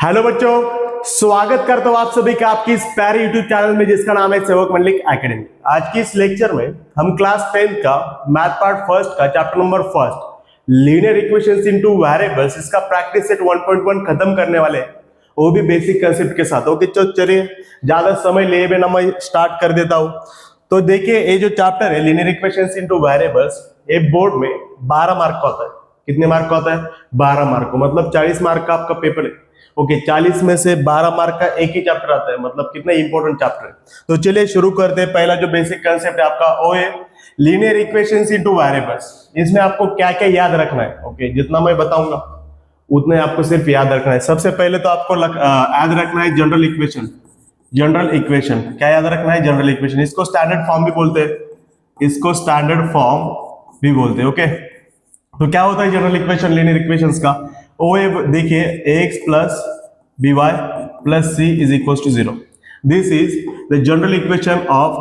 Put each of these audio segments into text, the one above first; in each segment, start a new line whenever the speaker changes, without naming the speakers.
Hello बच्चों, स्वागत करता हूं आप सभी का आपकी इस प्यारे यूट्यूब चैनल में जिसका नाम है सेवक मंडलिक एकेडमी। आज की इस लेक्चर में हम क्लास 10th का मैथ पार्ट फर्स्ट का chapter number first linear equations into variables इसका प्रैक्टिस सेट 1.1 खत्म करने वाले हैं, वो भी बेसिक कंसेप्ट के साथ। ओके चलिए ज्यादा समय लिए बिना मैं स्टार्ट कर देता हूं। तो देखिए ये जो चैप्टर है लीनियर इक्वेशंस इनटू वेरिएबल्स, ये बोर्ड में 12 मार्क का होता है। कितने मार्क का होता है? 12 मार्क का, मतलब 40 मार्क का आपका पेपर है। ओके 40 में से 12 मार्क का एक ही चैप्टर आता है, मतलब कितना इंपॉर्टेंट चैप्टर है। तो चलिए शुरू करते हैं। पहला जो बेसिक कंसेप्ट है आपका वो है लीनियर इक्वेशंस इनटू वेरिएबल्स। इसमें आपको क्या क्या याद रखना है? ओके जितना मैं बताऊंगा उतने आपको सिर्फ याद रखना है। सबसे पहले तो आपको याद रखना है जनरल इक्वेशन। जनरल इक्वेशन क्या याद रखना है? जनरल इक्वेशन, इसको स्टैंडर्ड फॉर्म भी बोलते हैं, इसको स्टैंडर्ड फॉर्म भी बोलते हैं। ओके तो क्या होता है जनरल इक्वेशन लीनियर इक्वेशंस का? ओ देखिए ax plus B Y plus C is equal to 0। This is the general equation of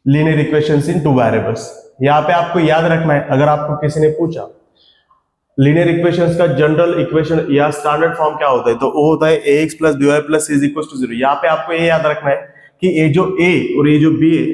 linear equations in two variables. यहां पे आपको याद रखना है, अगर आपको किसी ने पूछा लीनियर इक्वेशंस का जनरल इक्वेशन या स्टैंडर्ड फॉर्म क्या होता है, तो वो होता है ax plus B Y plus C is equal to 0। यहाँ पे आपको ये याद रखना है कि ये जो a और ये जो b है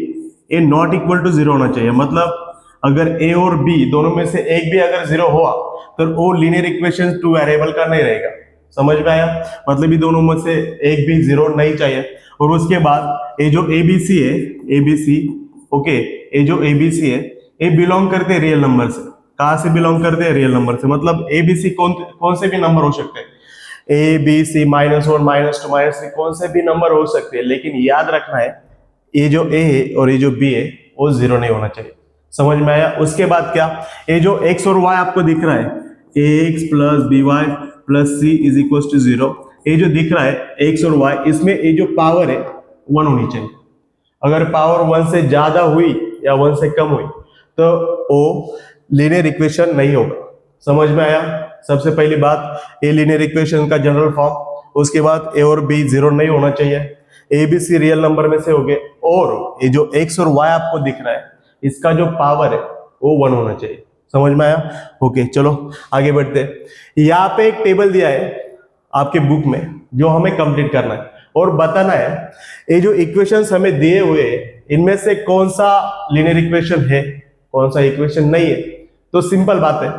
ये नॉट इक्वल टू 0 होना चाहिए। मतलब अगर a और b दोनों में से एक भी अगर 0 हुआ तो वो लीनियर इक्वेशन टू वेरिएबल का नहीं रहेगा। समझ में आया? मतलब ये दोनों में से एक भी 0 नहीं चाहिए। और उसके बाद ये जो ABC है, ABC ओके, ये जो ABC है ये बिलोंग करते हैं रियल नंबर से। कहां से बिलोंग करते हैं? रियल नंबर से। मतलब ABC कौन से भी नंबर हो सकते हैं, ABC -1 -2 -3 कौन से भी नंबर हो सकते हैं, लेकिन याद रखना है ये जो A है और ये जो B है वो 0 नहीं होना चाहिए। समझ में आया? उसके बाद क्या, ये जो x और y आपको दिख रहा है ax plus B Y plus C is equal to 0, ये जो दिख रहा है x और y, इसमें ये जो पावर है 1 होनी चाहिए। अगर पावर 1 से ज्यादा हुई या 1 से कम हुई तो वो लीनियर इक्वेशन नहीं होगा। समझ में आया? सबसे पहली बात ये लीनियर इक्वेशन का जनरल फॉर्म। उसके बाद a और b 0 नहीं होना चाहिए, a b c real number में से हो गए, और ये जो x और y आपको दिख रहा है इसका जो पावर है वो 1 होना चाहिए। समझ में आया? ओके चलो आगे बढ़ते हैं। यहाँ पे एक टेबल दिया है आपके बुक में जो हमें कंप्लीट करना है और बताना है ये जो इक्वेशंस हमें दिए हुए इनमें से कौन सा लीनियर इक्वेशन है, कौन सा इक्वेशन नहीं है। तो सिंपल बात है,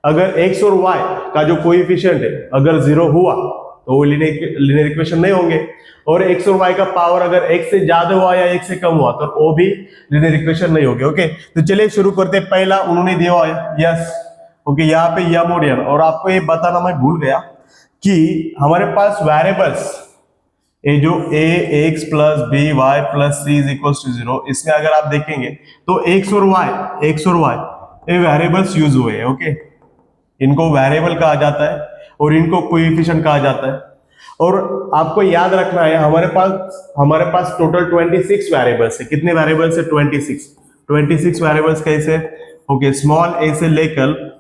अगर x और y का जो कोएफिशिएंट है अगर 0 हुआ तो वो लीनियर इक्वेशन नहीं होंगे, और x और y का पावर अगर x से ज्यादा हुआ या x से कम हुआ तो वो भी लीनियर इक्वेशन नहीं होगी। ओके तो चलिए शुरू करते हैं। पहला उन्होंने दिया हुआ है यस, ओके यहाँ पे यम और एन। और आपको ये बताना मैं भूल गया कि हमारे पास वेरिएबल्स ये जो ax plus B Y plus C is equal to 0, इसमें अगर आप देखेंगे तो x और y ये वेरिएबल्स यूज हुए हैं। ओके इनको वेरिएबल कहा जाता है और इनको कोएफिशिएंट कहा जाता है। और आपको याद रखना है हमारे पास टोटल 26 वेरिएबल्स है। कितने वेरिएबल्स है? 26 वेरिएबल्स कैसे? ओके स्मॉल ए से लेकर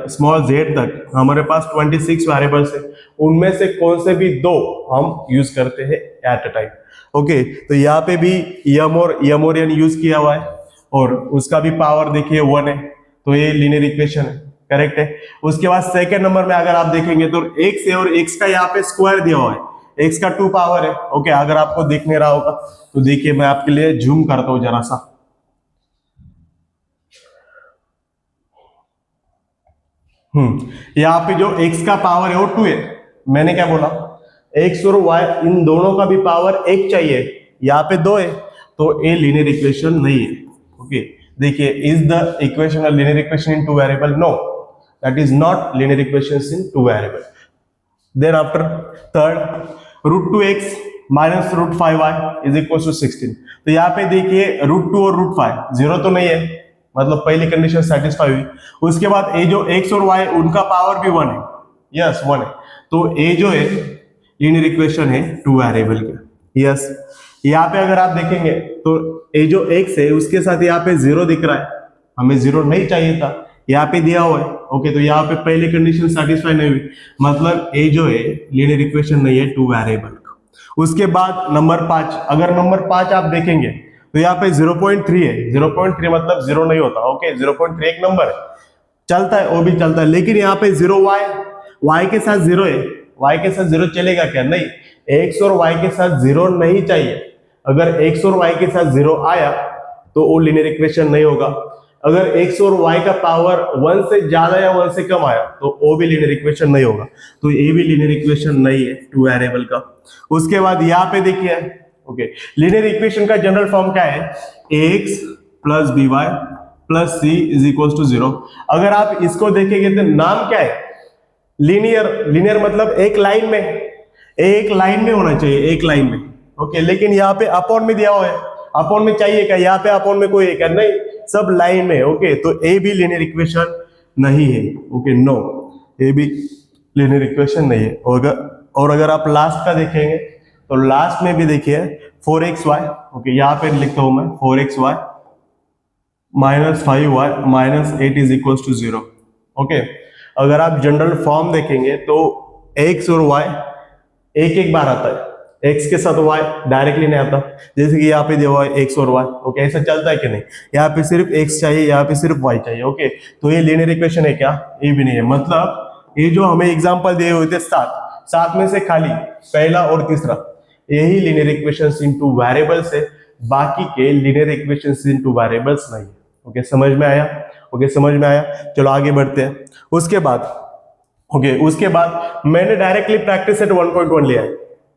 स्मॉल जेड तक हमारे पास 26 वेरिएबल्स है। उनमें से कौन से भी 2 हम यूज करते हैं एट अ टाइम। ओके तो यहाँ पे भी यम और एन यूज किया हुआ है और उसका भी पावर देखिए 1 है, तो ये लीनियर इक्वेशन है, करेक्ट है। उसके बाद सेकंड नंबर में अगर आप देखेंगे तो x है और x का यहाँ पे स्क्वायर दिया हुआ है, x का 2 पावर है। ओके अगर आपको दिख नहीं रहा होगा तो देखिए मैं आपके लिए जूम करता हूं जरा सा। यहाँ पे जो x का पावर है वो 2 है। मैंने क्या बोला? x और y इन दोनों का भी पावर 1 चाहिए, यहाँ पे 2 है, तो ये लीनियर इक्वेशन नहीं है। ओके देखिए is the equation a linear equation in two variable? No, that is not linear equations in two variable. Then after third root 2x minus root 5y is equals to 16। तो यहाँ पे देखिए root 2 और root 5 0 तो नहीं है, मतलब पहली कंडीशन सेटिस्फाई हुई। उसके बाद ये जो x और y उनका पावर भी 1 है, यस 1 है, तो ये जो है लीनियर इक्वेशन है टू वेरिएबल का। यस यहाँ पे अगर आप देखेंगे तो ये जो x है उसके साथ यहाँ पे 0 दिख रहा है, हमें 0 नहीं चाहिए था, यहाँ पे दिया हुआ है। ओके तो यहाँ पे पहली कंडीशन सेटिस्फाई नहीं हुई, मतलब ये जो है लीनियर इक्वेशन नहीं है टू वेरिएबल। उसके बाद नंबर 5, अगर नंबर 5 आप देखेंगे तो यहाँ पे 0.3 है। 0.3 मतलब 0 नहीं होता। ओके 0.3 एक नंबर है, चलता है, वो भी चलता है, लेकिन यहाँ पे 0y y के साथ 0 है, y के साथ 0 चलेगा क्या? नहीं, x और y के साथ 0 नहीं चाहिए। अगर x और y के साथ 0 आया तो वो लीनियर इक्वेशन नहीं होगा। अगर x और y का पावर 1 से ज्यादा या 1 से कम आया तो वो भी लीनियर इक्वेशन नहीं होगा। तो ये भी लीनियर इक्वेशन नहीं है टू वेरिएबल का। उसके बाद यहाँ पे देखिए, ओके, लीनियर इक्वेशन का जनरल फॉर्म क्या है? ax plus by plus c is equal to 0। अगर आप इसको देखेंगे तो नाम क्या है? लीनियर। लीनियर मतलब एक लाइन में होना चाहिए, एक लाइन में। ओके, लेकिन यहाँ पे अपॉन में दिया हुआ है, अपॉन में चाहिए क्या? यहाँ पे अपॉन में कोई एक नहीं, सब लाइन में। ओके, तो ए भी लीनियर इक्वेशन नहीं है। ओके, नो, ए भी लीनियर इक्वेशन नहीं है। और अगर आप लास्ट का देखेंगे तो लास्ट में भी देखिए 4xy। ओके, यहाँ पे लिखता हूं मैं 4xy minus 5y minus 8 is equal to 0। Okay, अगर आप जनरल फॉर्म देखेंगे तो x और y एक एक बार आता है, x के साथ y डायरेक्टली नहीं आता, जैसे कि यहाँ पे दिया हुआ है x और y। ओके, ऐसा चलता है कि नहीं? यहाँ पे सिर्फ x चाहिए, यहाँ पे सिर्फ y चाहिए। ओके, तो ये लीनियर इक्वेशन है क्या? ये भी नहीं है। मतलब ये जो हमें एग्जांपल दिए हुए थे सात में से खाली पहला और तीसरा यही लीनियर इक्वेशंस इनटू वेरिएबल्स है, बाकी के लीनियर इक्वेशंस इनटू वेरिएबल्स नहीं। ओके, समझ में आया? ओके, समझ में आया। चलो आगे बढ़ते हैं। उसके बाद मैंने डायरेक्टली प्रैक्टिस सेट 1.1 लिया है।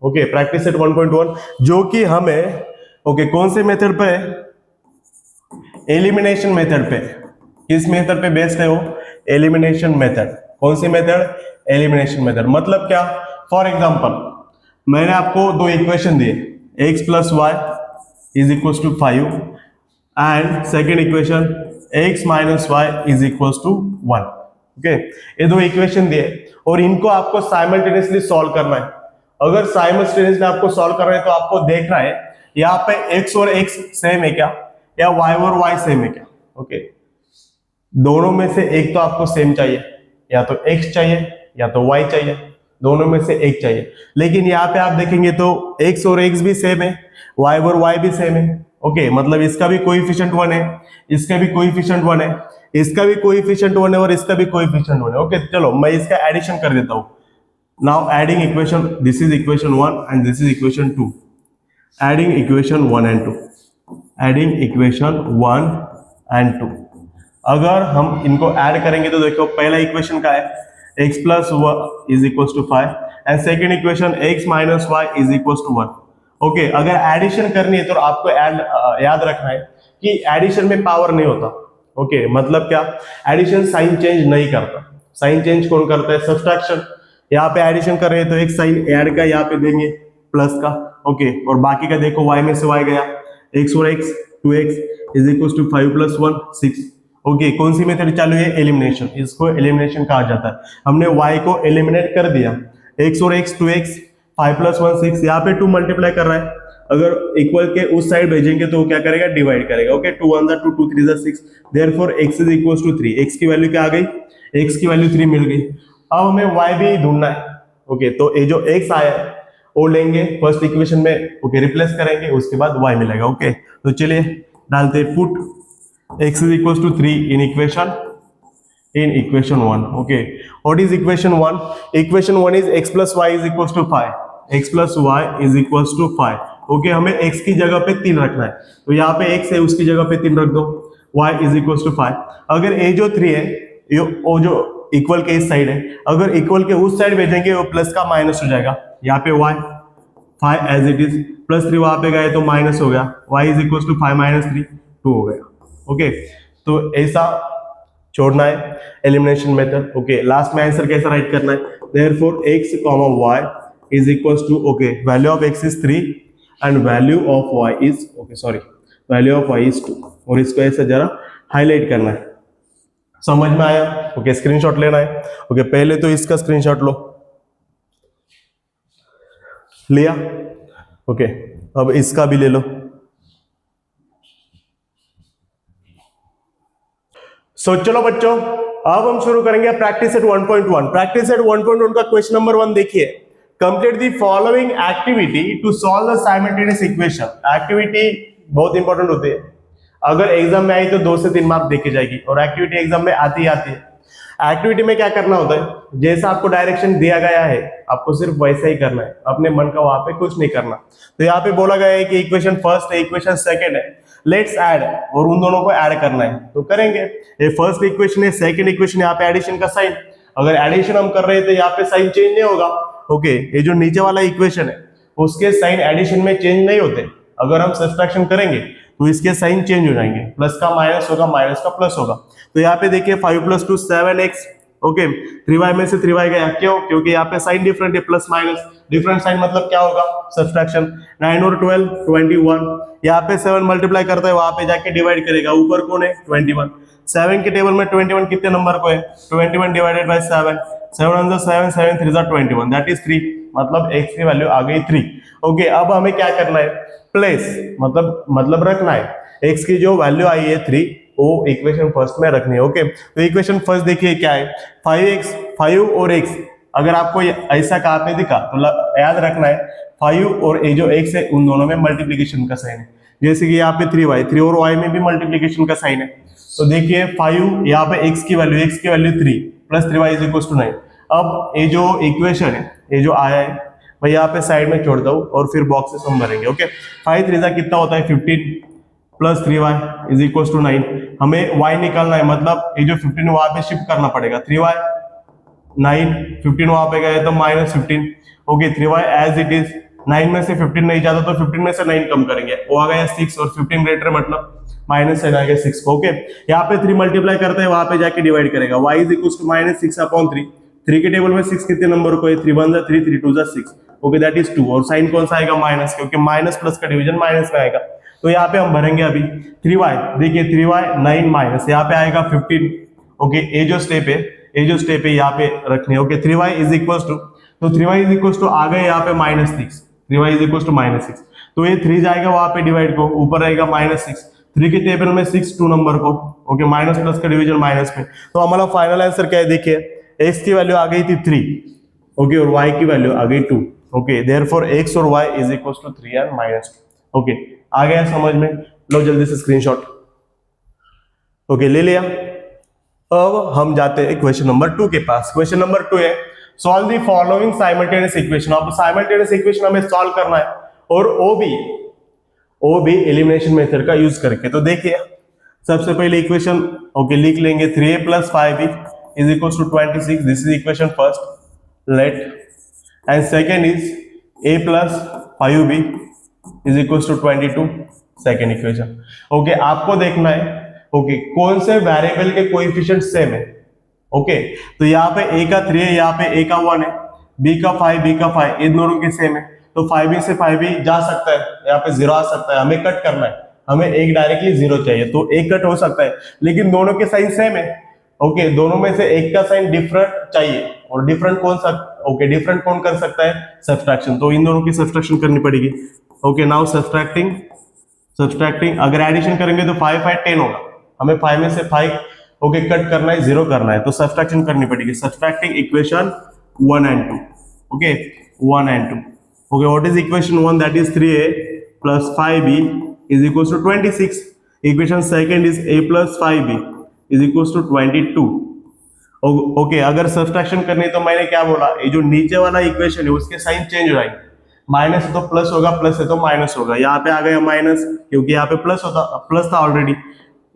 ओके, प्रैक्टिस सेट 1.1 जो कि हमें कौन से मेथड पे? एलिमिनेशन मेथड पे। किस मेथड पे बेस्ड है वो? Elimination method. कौन सी मेथड? Elimination method. मतलब क्या? फॉर एग्जांपल मैंने आपको दो इक्वेशन दिए, x plus Y is equal to 5 and second equation x minus Y is equal to 1। Okay, ये दो इक्वेशन दिए और इनको आपको साइमल्टेनियसली सॉल्व करना है। अगर साइमल्टेनियसली आपको सॉल्व करना है तो आपको देखना है यहाँ पे x और x सेम है क्या, या y और y सेम है क्या। ओके, दोनों में से एक तो आपको सेम चाहिए, या तो x चाहिए या तो y चाहिए, दोनों में से एक चाहिए। लेकिन यहाँ पे आप देखेंगे तो x और x भी सेम है, y और y भी सेम है। ओके, मतलब इसका भी कोएफिशिएंट 1 है, इसका भी कोएफिशिएंट 1 है, इसका भी कोएफिशिएंट 1 है और इसका भी कोएफिशिएंट 1 है। ओके, चलो मैं इसका एडिशन कर देता हूं। Now adding equation, this is equation 1 and this is equation 2। Adding equation 1 and 2, adding equation 1 and 2। अगर हम इनको ऐड करेंगे तो देखो पहला इक्वेशन का है x plus is equal to 5 and second equation x minus Y is equal to 1। Okay, अगर एडिशन करनी है तो आपको याद रखना है कि एडिशन में पावर नहीं होता। ओके, मतलब क्या? एडिशन साइन चेंज नहीं करता। साइन चेंज कौन करता है? सब्सट्रैक्शन। यहाँ पे एडिशन कर रहे हैं तो एक साइन ऐड का यहाँ पे देंगे प्लस का। ओके, और बाकी का देखो y में से y गया, x और x 2x is equal to 5 plus 1 6। Okay, कौन सी मेथड चालू है? एलिमिनेशन। इसको एलिमिनेशन कहा जाता है। हमने y को एलिमिनेट कर दिया, x और x 2x 5 प्लस 1 6, यहाँ पे 2 मल्टीप्लाई कर रहा है। अगर इक्वल के उस साइड भेजेंगे तो वो क्या करेगा? डिवाइड करेगा। Okay, 2 1 2 2 3 6, therefore x is equal to 3। x की वैल्यू क्या आ गई? x की वैल्यू 3 मिल गई। अब हमें y भी ढूंढना है। ओके, तो ये जो x आया है वो लेंगे फर्स्ट इक्वेशन में, ओके, रिप्लेस करेंगे, उसके बाद y मिलेगा। ओके, तो चलिए डालते, put x is equals to 3 in equation 1. Okay, what is equation 1? Equation 1 is x plus y is equals to 5. x plus y is equals to 5. Okay, हमें x की जगह पे 3 रखना है, तो यहाँ पे x है, उसकी जगह पे 3 रख दो, y is equals to 5. अगर a जो 3 है, वो जो इक्वल के इस साइड है, अगर इक्वल के उस साइड भेजेंगे वो प्लस का माइनस हो जाएगा। यहाँ पे y 5 as it is, plus 3 वहां पे गए तो माइनस हो गया, y is equals to 5 minus 3 2 हो गया। ओके, तो ऐसा छोड़ना है एलिमिनेशन मेथड। ओके, लास्ट में आंसर कैसा राइट करना है? Therefore x, y is equals to, okay, value of x is 3 and value of y is, okay sorry, value of y is 2, और इसको ऐसे जरा हाईलाइट करना है। समझ में आया? ओके, स्क्रीनशॉट लेना है। ओके, पहले तो इसका स्क्रीनशॉट लो, लिया? ओके, अब इसका भी ले लो। सो चलो बच्चों, अब हम शुरू करेंगे प्रैक्टिस सेट 1.1। प्रैक्टिस सेट 1.1 का क्वेश्चन नंबर 1 देखिए, complete the following activity to solve the simultaneous equation. Activity बहुत इंपॉर्टेंट होती है, अगर एग्जाम में आई तो 2 से 3 मार्क देके जाएगी, और एक्टिविटी एग्जाम में आती है। एक्टिविटी में क्या करना होता है, जैसा आपको डायरेक्शन दिया गया है आपको सिर्फ वैसा ही करना है, अपने मन का वहां पे कुछ नहीं करना। तो यहाँ पे बोला गया है कि इक्वेशन फर्स्ट है, इक्वेशन सेकंड है, लेट्स ऐड, और उन दोनों को ऐड करना है। तो करेंगे, ये फर्स्ट इक्वेशन है, सेकंड इक्वेशन, यहाँ पे एडिशन का साइन, अगर एडिशन हम कर रहे हैं तो यहाँ पे साइन चेंज नहीं होगा। ओके, ये जो नीचे वाला इक्वेशन है उसके साइन एडिशन में चेंज नहीं होते, अगर हम सब्ट्रैक्शन करेंगे तो इसके साइन चेंज हो जाएंगे, प्लस का माइनस होगा, माइनस का प्लस होगा। तो यहाँ पे देखिए 5 + 2 7x, ओके 3y में से 3y गया, क्यों? क्योंकि यहाँ पे साइन डिफरेंट है, प्लस माइनस डिफरेंट साइन मतलब क्या होगा, सब्ट्रैक्शन। 9 और 12 21, यहाँ पे 7 मल्टीप्लाई करता है, वहां पे जाके डिवाइड करेगा, ऊपर कौन है 21, 7 के टेबल में 21 कितने नंबर को है, 21 डिवाइडेड बाय 7, 7 × 7 7 3 21, दैट इज 3, मतलब x की वैल्यू आ गई 3। ओके, अब हमें क्या करना है, प्लेस मतलब रखना है x की जो वैल्यू आई है 3 वो इक्वेशन फर्स्ट में रखनी है। ओके, तो इक्वेशन फर्स्ट देखिए क्या है, 5x 5 और x, अगर आपको ऐसा कहाँ पे दिखा तो याद रखना है 5 और ये जो x है उन दोनों में मल्टीप्लीकेशन का साइन है, जैसे कि यहाँ पे 3y, 3 और y में भी मल्टीप्लीकेशन का साइन है। तो देखिए 5 यहाँ पे x की वैल्यू 3 प्लस 3y = 9। अब ये जो इक्वेशन है, ये जो आया है मैं यहाँ पे साइड में छोड़ता हूँ और फिर बॉक्सेस हम भरेंगे। ओके, 5 3 कितना होता है 15 प्लस 3y = 9। हमें y निकालना है, मतलब ये जो 15 वहां पे शिफ्ट करना पड़ेगा, 3y 9, 15 वहां पे गए तो -15। Okay, 3y as it is, 9 में से 15 नहीं जाता तो 15 में से 9 कम करेंगे, वो आ गया 6, और 15 ग्रेटर मतलब माइनस से आएगा 6 को। ओके, यहाँ पे 3 मल्टीप्लाई करते हैं, वहां पे जाके डिवाइड करेगा, y = -6/3, 3 के टेबल में 6 कितने नंबर को है, 3 1 3 3 2 6, ओके दैट इज 2, और साइन कौन सा आएगा, माइनस, क्योंकि माइनस प्लस का डिवीजन माइनस में आएगा। तो यहाँ पे हम भरेंगे अभी 3y, देखिए 3y 9 माइनस यहाँ पे आएगा 15। ओके, ये जो स्टेप है यहाँ पे रखनी है। ओके, 3y = तो 3y = आ गए यहाँ पे -6, 3y = -6, तो ये 3 जाएगा वहां पे डिवाइड को, ऊपर रहेगा -6, 3 के टेबल में 6 2 नंबर को, ओके माइनस प्लस का डिवीजन माइनस में। तो हमारा फाइनल आंसर क्या है, देखिए x की वैल्यू आ गई थी 3, ओके, और y की वैल्यू आ गई 2। ओके, देयरफॉर x और y = 3 और -2। ओके, आ गया समझ में, लो जल्दी से स्क्रीनशॉट। ओके, ले लिया। अब हम जाते हैं क्वेश्चन नंबर 2 के पास। क्वेश्चन नंबर 2 है, solve the following simultaneous equation. अब साइमल्टेनियस इक्वेशन हमें सॉल्व करना है, और वो भी एलिमिनेशन मेथड का यूज करके। तो देखिए सबसे पहले इक्वेशन ओके लिख लेंगे, 3a + 5b = 26, this is equation first, let, and second is a + 5b = 22, second equation. Okay, आपको देखना है ओके कौन से वेरिएबल के कोएफिशिएंट सेम है। ओके, तो यहाँ पे a का 3 है, यहाँ पे a का 1 है, b का 5 इन दोनों के सेम है, तो 5b से 5b जा सकता है, यहाँ पे 0 आ सकता है, हमें कट करना है, हमें एक डायरेक्टली 0 चाहिए, तो एक कट हो सकता है, लेकिन दोनों के साइन सेम है। ओके, दोनों में से एक का साइन डिफरेंट चाहिए, और डिफरेंट कौन सा, ओके डिफरेंट कौन कर सकता है, सब्ट्रैक्शन, तो इन दोनों की सब्ट्रैक्शन करनी पड़ेगी। ओके, नाउ सब्ट्रैक्टिंग, अगर एडिशन करेंगे तो 5 5 10 होगा, हमें 5 में से 5 ओके कट करना है, 0 करना है, तो सब्ट्रैक्शन करनी पड़ेगी। Subtracting equation 1 and 2, okay 1 and 2। Okay, what is equation 1, that is 3a + 5b = 26। Equation second is a + 5b = 22। Okay, अगर सब्ट्रैक्शन करनी है तो मैंने क्या बोला, ये जो नीचे वाला इक्वेशन है उसके साइन चेंज हो जाएंगे, माइनस है तो प्लस होगा, प्लस है तो माइनस होगा। यहाँ पे आ गया माइनस, क्योंकि यहाँ पे प्लस था ऑलरेडी,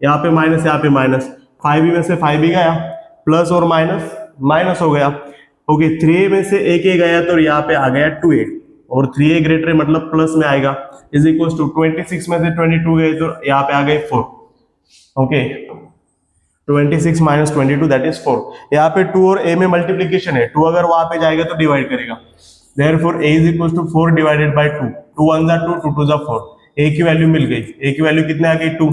यहाँ पे माइनस, यहाँ पे माइनस, 5b में से 5b गया, प्लस और माइनस माइनस हो गया। ओके, 3a में से एक a गया, तो यहाँ पे आ गया 2a, और 3a ग्रेटर मतलब प्लस में आएगा, = 26 में से 22 गए, तो यहाँ पे आ गए 4। Okay, 26 - 22 that is 4। यहाँ पे 2 और a में मल्टीप्लीकेशन है, 2 अगर वहां पे जाएगा तो डिवाइड करेगा, therefore a = 4 divided by 2, 2 1 = 2, 2 2 = 4, a की वैल्यू मिल गई, a की वैल्यू कितने आ गई 2।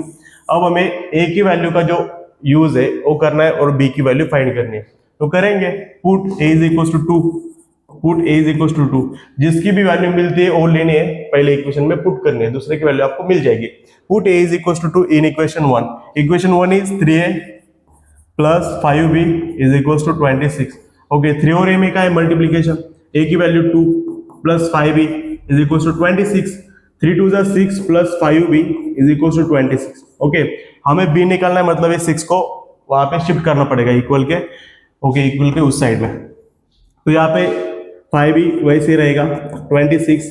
अब हमें a की वैल्यू का जो यूज है वो करना है, और b की वैल्यू फाइंड करनी है, तो करेंगे पुट a = 2, जिसकी भी वैल्यू मिलती है वो लेनी है, पहले इक्वेशन में पुट करनी है, दूसरे की वैल्यू आपको मिल जाएगी। Put a = 2 in equation 1, equation 1 is 3a + 5b = 26। Okay, 3 और a में का है मल्टीप्लीकेशन, a की वैल्यू 2 + 5b = 26, 3 2 = 6 + 5b = 26। ओके, हमें b निकालना है, मतलब ये 6 को वहां पे शिफ्ट करना पड़ेगा इक्वल के, ओके इक्वल के उस साइड में, तो यहाँ पे 5 भी वैसे ही रहेगा 26,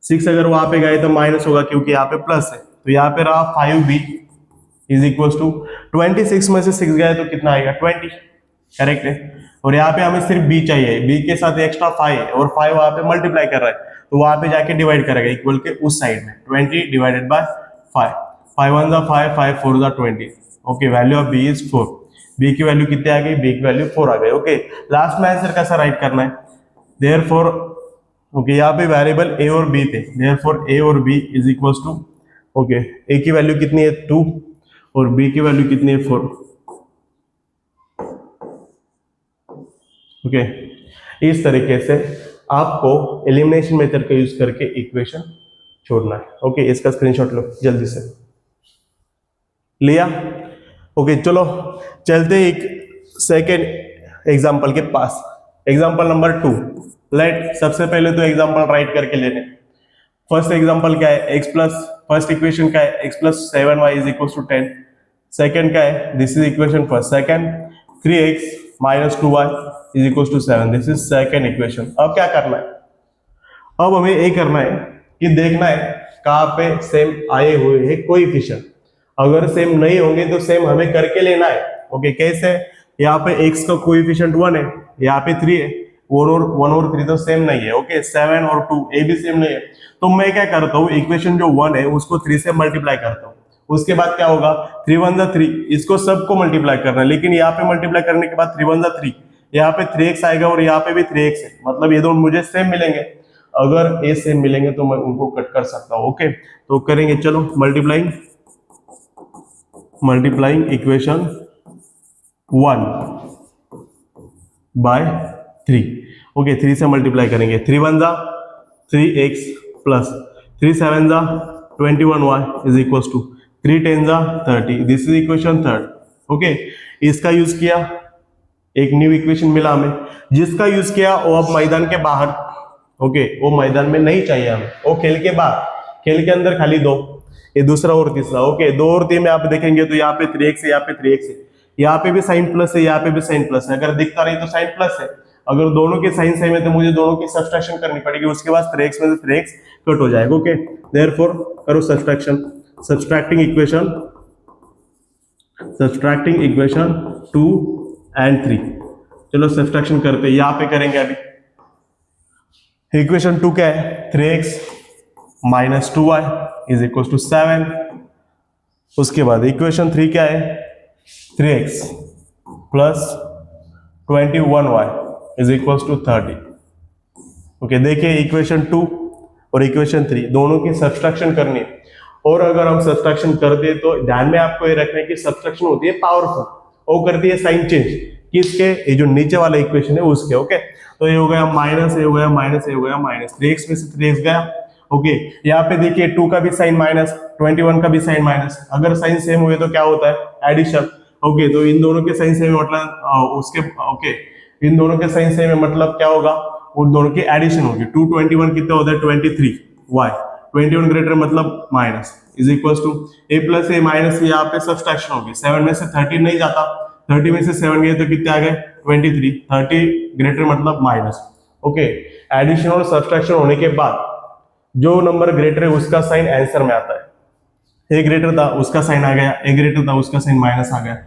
6 अगर वहां पे गए तो माइनस होगा क्योंकि यहाँ पे प्लस है, तो यहाँ पे रहा 5b इज इक्वल टू 26 में से 6 गए तो कितना आएगा 20, करेक्ट है। और यहाँ पे हमें सिर्फ b चाहिए, b के साथ एक्स्ट्रा 5 है और 5 वहां पे मल्टीप्लाई कर रहा है, तो वहां पे जाके डिवाइड करेगा इक्वल के उस साइड में, 20 divided by 5, 5 1 5, 5 4 20, okay value of b is 4, b की वैल्यू कितने आ गई, b की वैल्यू 4 आ गई। ओके लास्ट में आंसर कैसा राइट करना है, देयरफॉर ओके यहाँ पे वेरिएबल a और b थे, देयरफॉर a और b is equals to okay a की वैल्यू कितनी है 2 और b की वैल्यू कितनी है 4, ओके इस तरीके से आपको एलिमिनेशन मेथड का यूज करके इक्वेशन छोड़ना है। ओके इसका स्क्रीनशॉट लो जल्दी से, लिया? ओके चलो चलते एक सेकेंड एग्जाम्पल के पास, एग्जाम्पल नंबर 2। लेट सबसे पहले तो एग्जाम्पल राइट करके लेने, फर्स्ट एग्जाम्पल क्या है x प्लस, फर्स्ट इक्वेशन क्या है x plus 7y is equal to 10, second क्या है, this is equation first, second 3x minus 2y is equal to 7, this is second equation. अब क्या करना है, अब हमें ये करना है कि देखना है कहाँ पे सेम आए हुए हैं कोएफिशिएंट, अगर सेम नहीं होंगे तो सेम हमें करके लेना है। ओके कैसे, यहाँ पे x का कोएफिशिएंट 1 है, यहाँ पे 3 है, 1 और 3 तो सेम नहीं है। ओके 7 और 2 ये भी सेम नहीं है, तो मैं क्या करता हूँ इक्वेशन जो 1 है उसको 3 से मल्टीप्लाई करता हूँ, उसके बाद क्या होगा 3 1 जा 3, इसको सबको मल्टीप्लाई करना है, लेकिन यहाँ पे मल्टीप्लाई करने के बाद 3 1 जा 3, यहाँ पे 3x आएगा और यहाँ पे भी 3x है, मतलब ये दोनों मुझे सेम मिलेंगे, अगर ये सेम मिलेंगे तो मैं उनको कट कर सकता हूँ। ओके तो करेंगे, चलो मल्टीप्लाइंग इक्वेशन 1 बाय 3, ओके 3 से मल्टीप्लाई करेंगे, 3 1 जा 3x प्लस 3 7 जा 21y इज इक्वल टू 3 10 जा 30, this is equation third. Okay इसका यूज किया, एक न्यू इक्वेशन मिला हमें, जिसका यूज किया वो अब मैदान के बाहर, ओके वो मैदान में नहीं चाहिए हमें, वो खेल के बाहर, खेल के अंदर खाली दो, ये दूसरा और तीसरा। ओके 2 और 3 में आप देखेंगे तो यहाँ पे 3x है, यहाँ पे 3x है, यहाँ पे भी साइन प्लस है, यहाँ पे भी साइन प्लस है, अगर दिखता नहीं तो साइन प्लस है, अगर दोनों के साइन सेम है तो मुझे दोनों की सब्सट्रैक्शन करनी पड़ेगी, उसके बाद 3x में से 3x कट हो जाएगा। ओके देयरफॉर करो सब्सट्रैक्शन, सब्सट्रैक्टिंग इक्वेशन 2 and 3, चलो सब्सट्रैक्शन करते हैं, यहाँ पे करेंगे अभी। इक्वेशन 2 क्या है, 3x minus 2y is equal to 7, उसके बाद इक्वेशन 3 क्या है, 3x plus 21y is equal to 30। Okay देखिए इक्वेशन 2 और इक्वेशन 3 दोनों की सब्सट्रैक्शन करनी है, और अगर हम सब्सट्रैक्शन कर दे तो ध्यान में आपको ये रखना है कि सब्सट्रैक्शन होती है पावरफुल, वो करती है साइन चेंज किसके, ये जो नीचे वाला इक्वेशन है उसके। ओके तो ये हो गया माइनस, ये हो गया माइनस, ये हो गया माइनस, 3x में से 3x गया। ओके यहाँ पे देखिए 2 का भी साइन माइनस, 21 का भी साइन माइनस, अगर साइन सेम हुए तो क्या होता है एडिशन। ओके तो इन दोनों के साइन सेम मतलब उसके ओके इन दोनों के साइन सेम मतलब क्या होगा, उन दोनों की एडिशन होगी। 2 21 कितना होता है 23y, 21 ग्रेटर मतलब minus is equal to a plus a minus, यहाँ पे सब्सट्रैक्शन होगी, 7 में से 13 नहीं जाता, 30 में से 7 गए तो कितने आ गए 23, 30 ग्रेटर मतलब माइनस। ओके एडिशन और सब्सट्रैक्शन होने के बाद जो नंबर ग्रेटर है उसका साइन आंसर में आता है, a ग्रेटर था उसका साइन आ गया, a ग्रेटर था उसका साइन माइनस आ गया।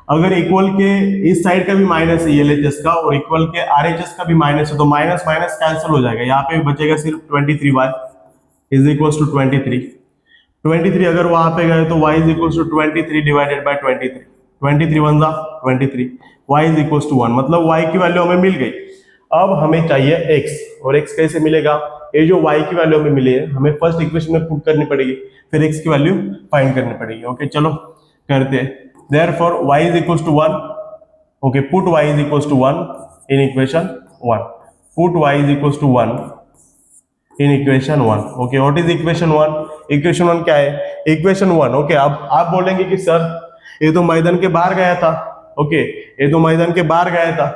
अगर इक्वल के इस साइड का भी माइनस है LHS का और इक्वल के RHS का भी माइनस है तो माइनस माइनस कैंसिल हो जाएगा, यहाँ पे बचेगा सिर्फ 23y इज इक्वल टू 23, अगर वहां पे गए तो y is equal to 23 divided by 23, 23 1 जा 23, y इज इक्वल टू 1, मतलब y की वैल्यू हमें मिल गई। अब हमें चाहिए x, और x कैसे मिलेगा, ये जो y की वैल्यू हमें मिली है हमें फर्स्ट इक्वेशन में पुट करनी पड़ेगी, फिर x की वैल्यू फाइंड करनी पड़ेगी। ओके चलो करते हैं, therefore y is equal to 1, okay put y is equal to 1 in equation 1, put y is equal to 1 in equation 1। Okay what is equation 1, equation 1 क्या है, इक्वेशन 1 ओके अब आप बोलेंगे कि सर ये तो मैदान के बाहर गया था, ओके ये तो मैदान के बाहर गया था,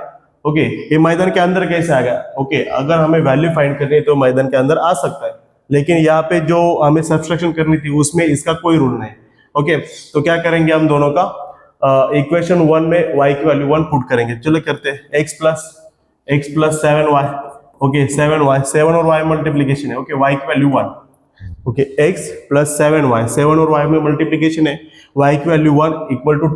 ओके ये मैदान के अंदर कैसे आ गया। ओके अगर हमें वैल्यू फाइंड करनी है तो मैदान के अंदर आ सकता है, लेकिन यहाँ पे जो हमें सब्सट्रैक्शन करनी थी उसमें इसका कोई रूल नहीं। ओके तो क्या करेंगे हम दोनों का इक्वेशन 1 में y की वैल्यू 1 पुट करेंगे। चलो करते हैं x plus 7y। Okay 7y, 7 और y मल्टीप्लीकेशन है। ओके y की value 1। Okay x plus 7y, 7 और y में मल्टीप्लीकेशन है, y की वैल्यू 1 इक्वल टू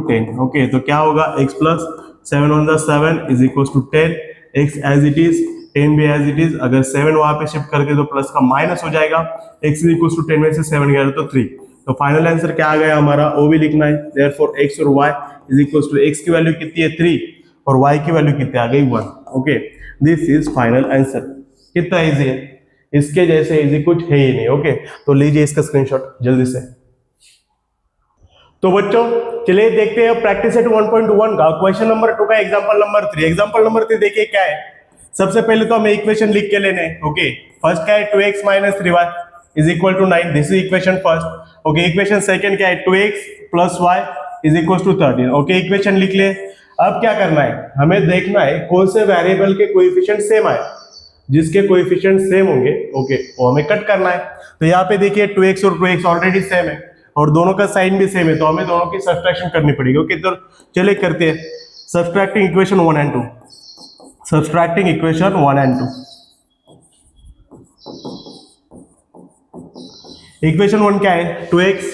10। ओके तो क्या होगा, x plus 7 one the 7 is equal to 10, x as it is, 10 भी एज इट इज। अगर 7 वहां पे शिफ्ट करके तो प्लस का माइनस हो जाएगा, x इज इक्वल टू 10 में से 7 गया तो 3। तो फाइनल आंसर क्या आ गया हमारा, वो भी लिखना है। देयरफॉर x और y is equal to, x की वैल्यू कितनी है 3 और y की वैल्यू कितनी आ गई 1। Okay this is final answer. कितना इजी है, इसके जैसे इजी कुछ है ही नहीं। ओके तो लीजिए इसका स्क्रीनशॉट जल्दी से। तो बच्चों चलिए देखते हैं प्रैक्टिस सेट 1.1 का क्वेश्चन नंबर 2 का एग्जांपल नंबर 3। एग्जांपल नंबर 3 देखिए क्या है। सबसे पहले तो हमें इक्वेशन लिख के लेने हैं। ओके फर्स्ट क्या है, 2x minus 3y is equal to 9, this is equation first. Okay equation second क्या है, 2x plus y is equal to 13। Okay equation लिख लिए। अब क्या करना है, हमें देखना है कौन से वेरिएबल के कोएफिशिएंट सेम आए। जिसके कोएफिशिएंट सेम होंगे ओके वो हमें कट करना है। तो यहाँ पे देखिए 2x और 2x ऑलरेडी सेम है और दोनों का साइन भी सेम है, तो हमें दोनों की सब्सट्रैक्शन करनी पड़ेगी। ओके तो चलिए करते हैं subtracting equation 1 and 2। Subtracting equation 1 and 2। Equation 1 क्या है, 2x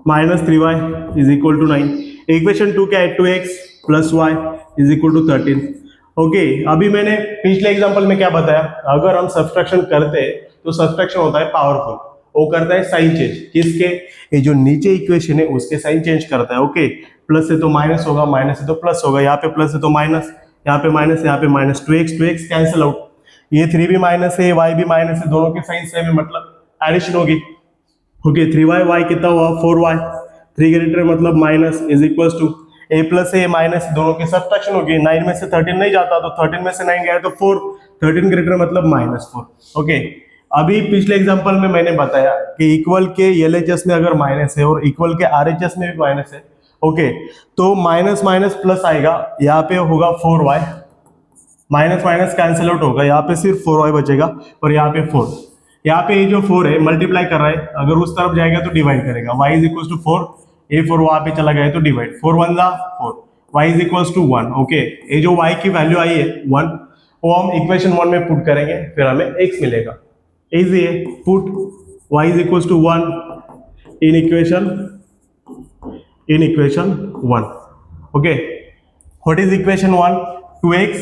minus 3y is equal to 9। Equation 2 क्या है, 2x plus y is equal to 13। Okay अभी मैंने पिछले एग्जांपल में क्या बताया, अगर हम सब्सट्रैक्शन करते हैं तो सब्सट्रैक्शन होता है पावरफुल, वो करता है साइन चेंज। किसके, ये जो नीचे इक्वेशन है उसके साइन चेंज करता है। ओके प्लस है तो माइनस होगा, माइनस है तो प्लस होगा, यहाँ पे प्लस है तो माइनस, यहाँ पे माइनस, यहाँ पे माइनस। 2x कैंसिल आउट, ये 3 भी माइनस है, y भी माइनस है, दोनों के साइन सेम है मतलब एडिशन होगी। ओके 3y, y कितना हुआ 4y, 3 ग्रेटर मतलब minus is equal to a plus a minus, दोनों की सब्ट्रैक्शन होगी। 9 में से 13 नहीं जाता तो 13 में से 9 गया तो 4, 13 ग्रेटर मतलब -4। ओके अभी पिछले एग्जांपल में मैंने बताया कि इक्वल के LHS में अगर माइनस है और इक्वल के RHS में भी माइनस है, ओके तो माइनस माइनस प्लस आएगा, यहाँ पे होगा 4y, minus minus cancel out होगा, यहाँ पे सिर्फ 4y बचेगा और यहाँ पे 4। यहाँ पे ये जो 4 है मल्टीप्लाई कर रहा है, अगर उस तरफ जाएगा तो डिवाइड करेगा। y इज इक्वल टू 4, ये 4 वहां पे चला गया तो डिवाइड, 4 1 जा 4, y is equal to 1। Okay ये जो y की वैल्यू आई है 1 वो हम इक्वेशन 1 में पुट करेंगे, फिर हमें x मिलेगा। इजी है, put y is equal to 1 in equation 1। Okay what is equation 1, 2x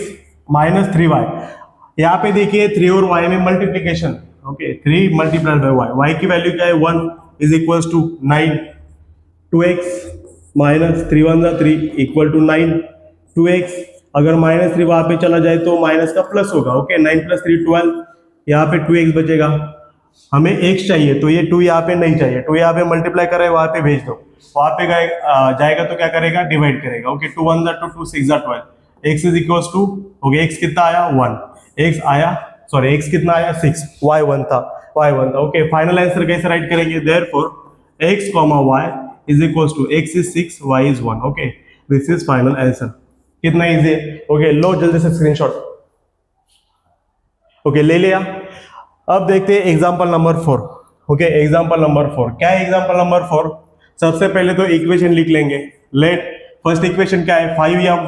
minus 3y। यहाँ पे देखिए 3 और y में multiplication. Okay 3 multiplied by y की वैल्यू क्या है 1 is equal to 9, 2x minus 3 1 3 equal to 9। 2x अगर माइनस 3 वहां पे चला जाए तो माइनस का प्लस होगा। ओके 9 प्लस 3 12, यहाँ पे 2x बचेगा। हमें x चाहिए तो ये 2 यहाँ पे नहीं चाहिए, 2 यहाँ पे मल्टीप्लाई कर रहे हैं, वहां पे भेज दो, वहां पे जाएगा तो क्या करेगा डिवाइड करेगा। Okay 2 1 2 2 6 12, x is equal to, okay x कितना आया 1, x आया सॉरी x कितना आया 6, y 1 था। ओके फाइनल आंसर कैसे राइट करेंगे, therefore x, y is equals to x is 6, y is 1। Okay this is final answer. कितना इजी है। ओके लो जल्दी से स्क्रीनशॉट। ओके ले लिया। अब देखते हैं example number 4। Okay example number 4 क्या है, एग्जांपल नंबर 4 सबसे पहले तो इक्वेशन लिख लेंगे। लेट फर्स्ट इक्वेशन क्या है, 5m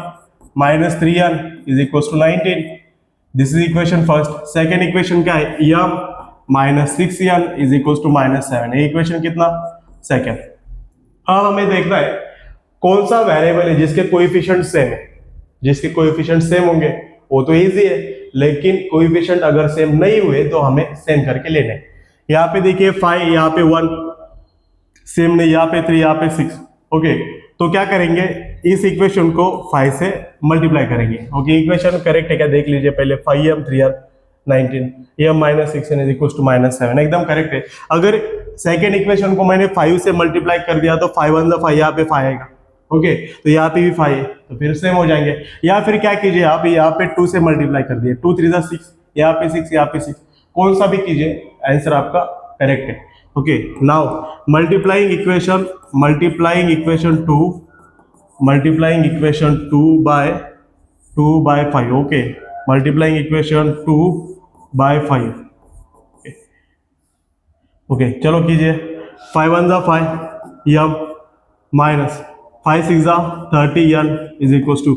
minus 3n is equal to 19, this is equation first. Second equation क्या है, m minus 6n is equal to -7, ये इक्वेशन कितना सेकेंड। अब हमें देखना है कौन सा वेरिएबल है जिसके कोएफिशिएंट सेम है। जिसके कोएफिशिएंट सेम होंगे वो तो इजी है, लेकिन कोएफिशिएंट अगर सेम नहीं हुए तो हमें सेम करके लेने हैं। यहाँ पे देखिए 5, यहाँ पे 1 सेम नहीं, यहाँ पे 3, यहाँ पे 6। ओके तो क्या करेंगे, इस इक्वेशन को 5 से मल्टीप्लाई करेंगे। ओके इक्वेशन करेक्ट है क्या देख लीजिए पहले, 5m 3r 19, m minus 6n is equal to -7, एकदम करेक्ट है। अगर सेकेंड इक्वेशन को मैंने 5 से मल्टीप्लाई कर दिया तो 5 1 5, यहाँ पे 5 आएगा। ओके तो यहाँ पे भी 5 है तो फिर सेम हो जाएंगे। या फिर क्या कीजिए, आप यहाँ पे 2 से मल्टीप्लाई कर दिए, 2 3 6, यहाँ पे 6, यहाँ पे 6, कौन सा भी कीजिए आंसर आपका करेक्ट है। Okay now multiplying equation 2 by 5। Okay multiplying equation 2 by 5। Okay चलो कीजिए, 5 1 5 m minus 5 6 30 n is equal to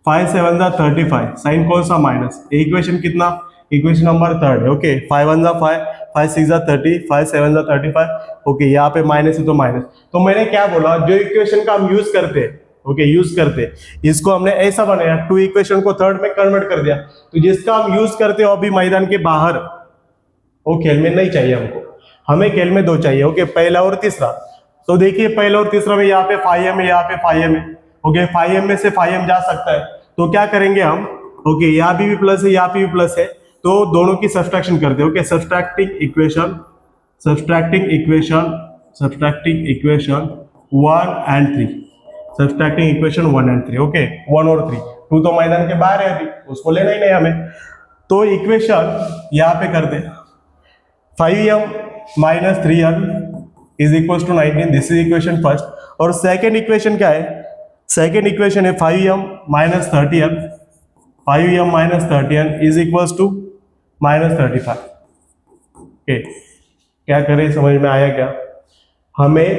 5 7 35, sign कौन सा माइनस, इक्वेशन कितना, इक्वेशन नंबर थर्ड है। ओके 5 1 5, 5 6 30, 5 7 35। ओके यहाँ पे माइनस है तो माइनस। तो मैंने क्या बोला, जो इक्वेशन का हम यूज करते हैं, ओके यूज करते, इसको हमने ऐसा बनाया, टू इक्वेशन को थर्ड में कन्वर्ट कर दिया। तो जिसका हम यूज करते हो अभी मैदान के बाहर, वो खेल में नहीं चाहिए हमको, हमें खेल में दो चाहिए। ओके पहला और तीसरा। तो देखिए पहला और तीसरा में यहाँ पे 5m है, यहाँ पे 5m है। ओके 5m में से 5m जा सकता है, तो क्या करेंगे हम, ओके यहाँ भी प्लस है, यहाँ पे भी प्लस है, तो दोनों की सब्सट्रैक्शन करते हैं। Okay subtracting equation 1 and 3, subtracting equation 1 and 3। Okay 1 और 3, 2 तो मैदान के बाहर है, अभी उसको लेना ही नहीं हमें। तो इक्वेशन यहाँ पे कर दे, 5m minus 3n is equal to 19, this is equation first. और सेकेंड इक्वेशन क्या है, सेकेंड इक्वेशन है 5m minus 30n, 5m minus 30n is equal to minus 35। Okay क्या करें, समझ में आया क्या? हमें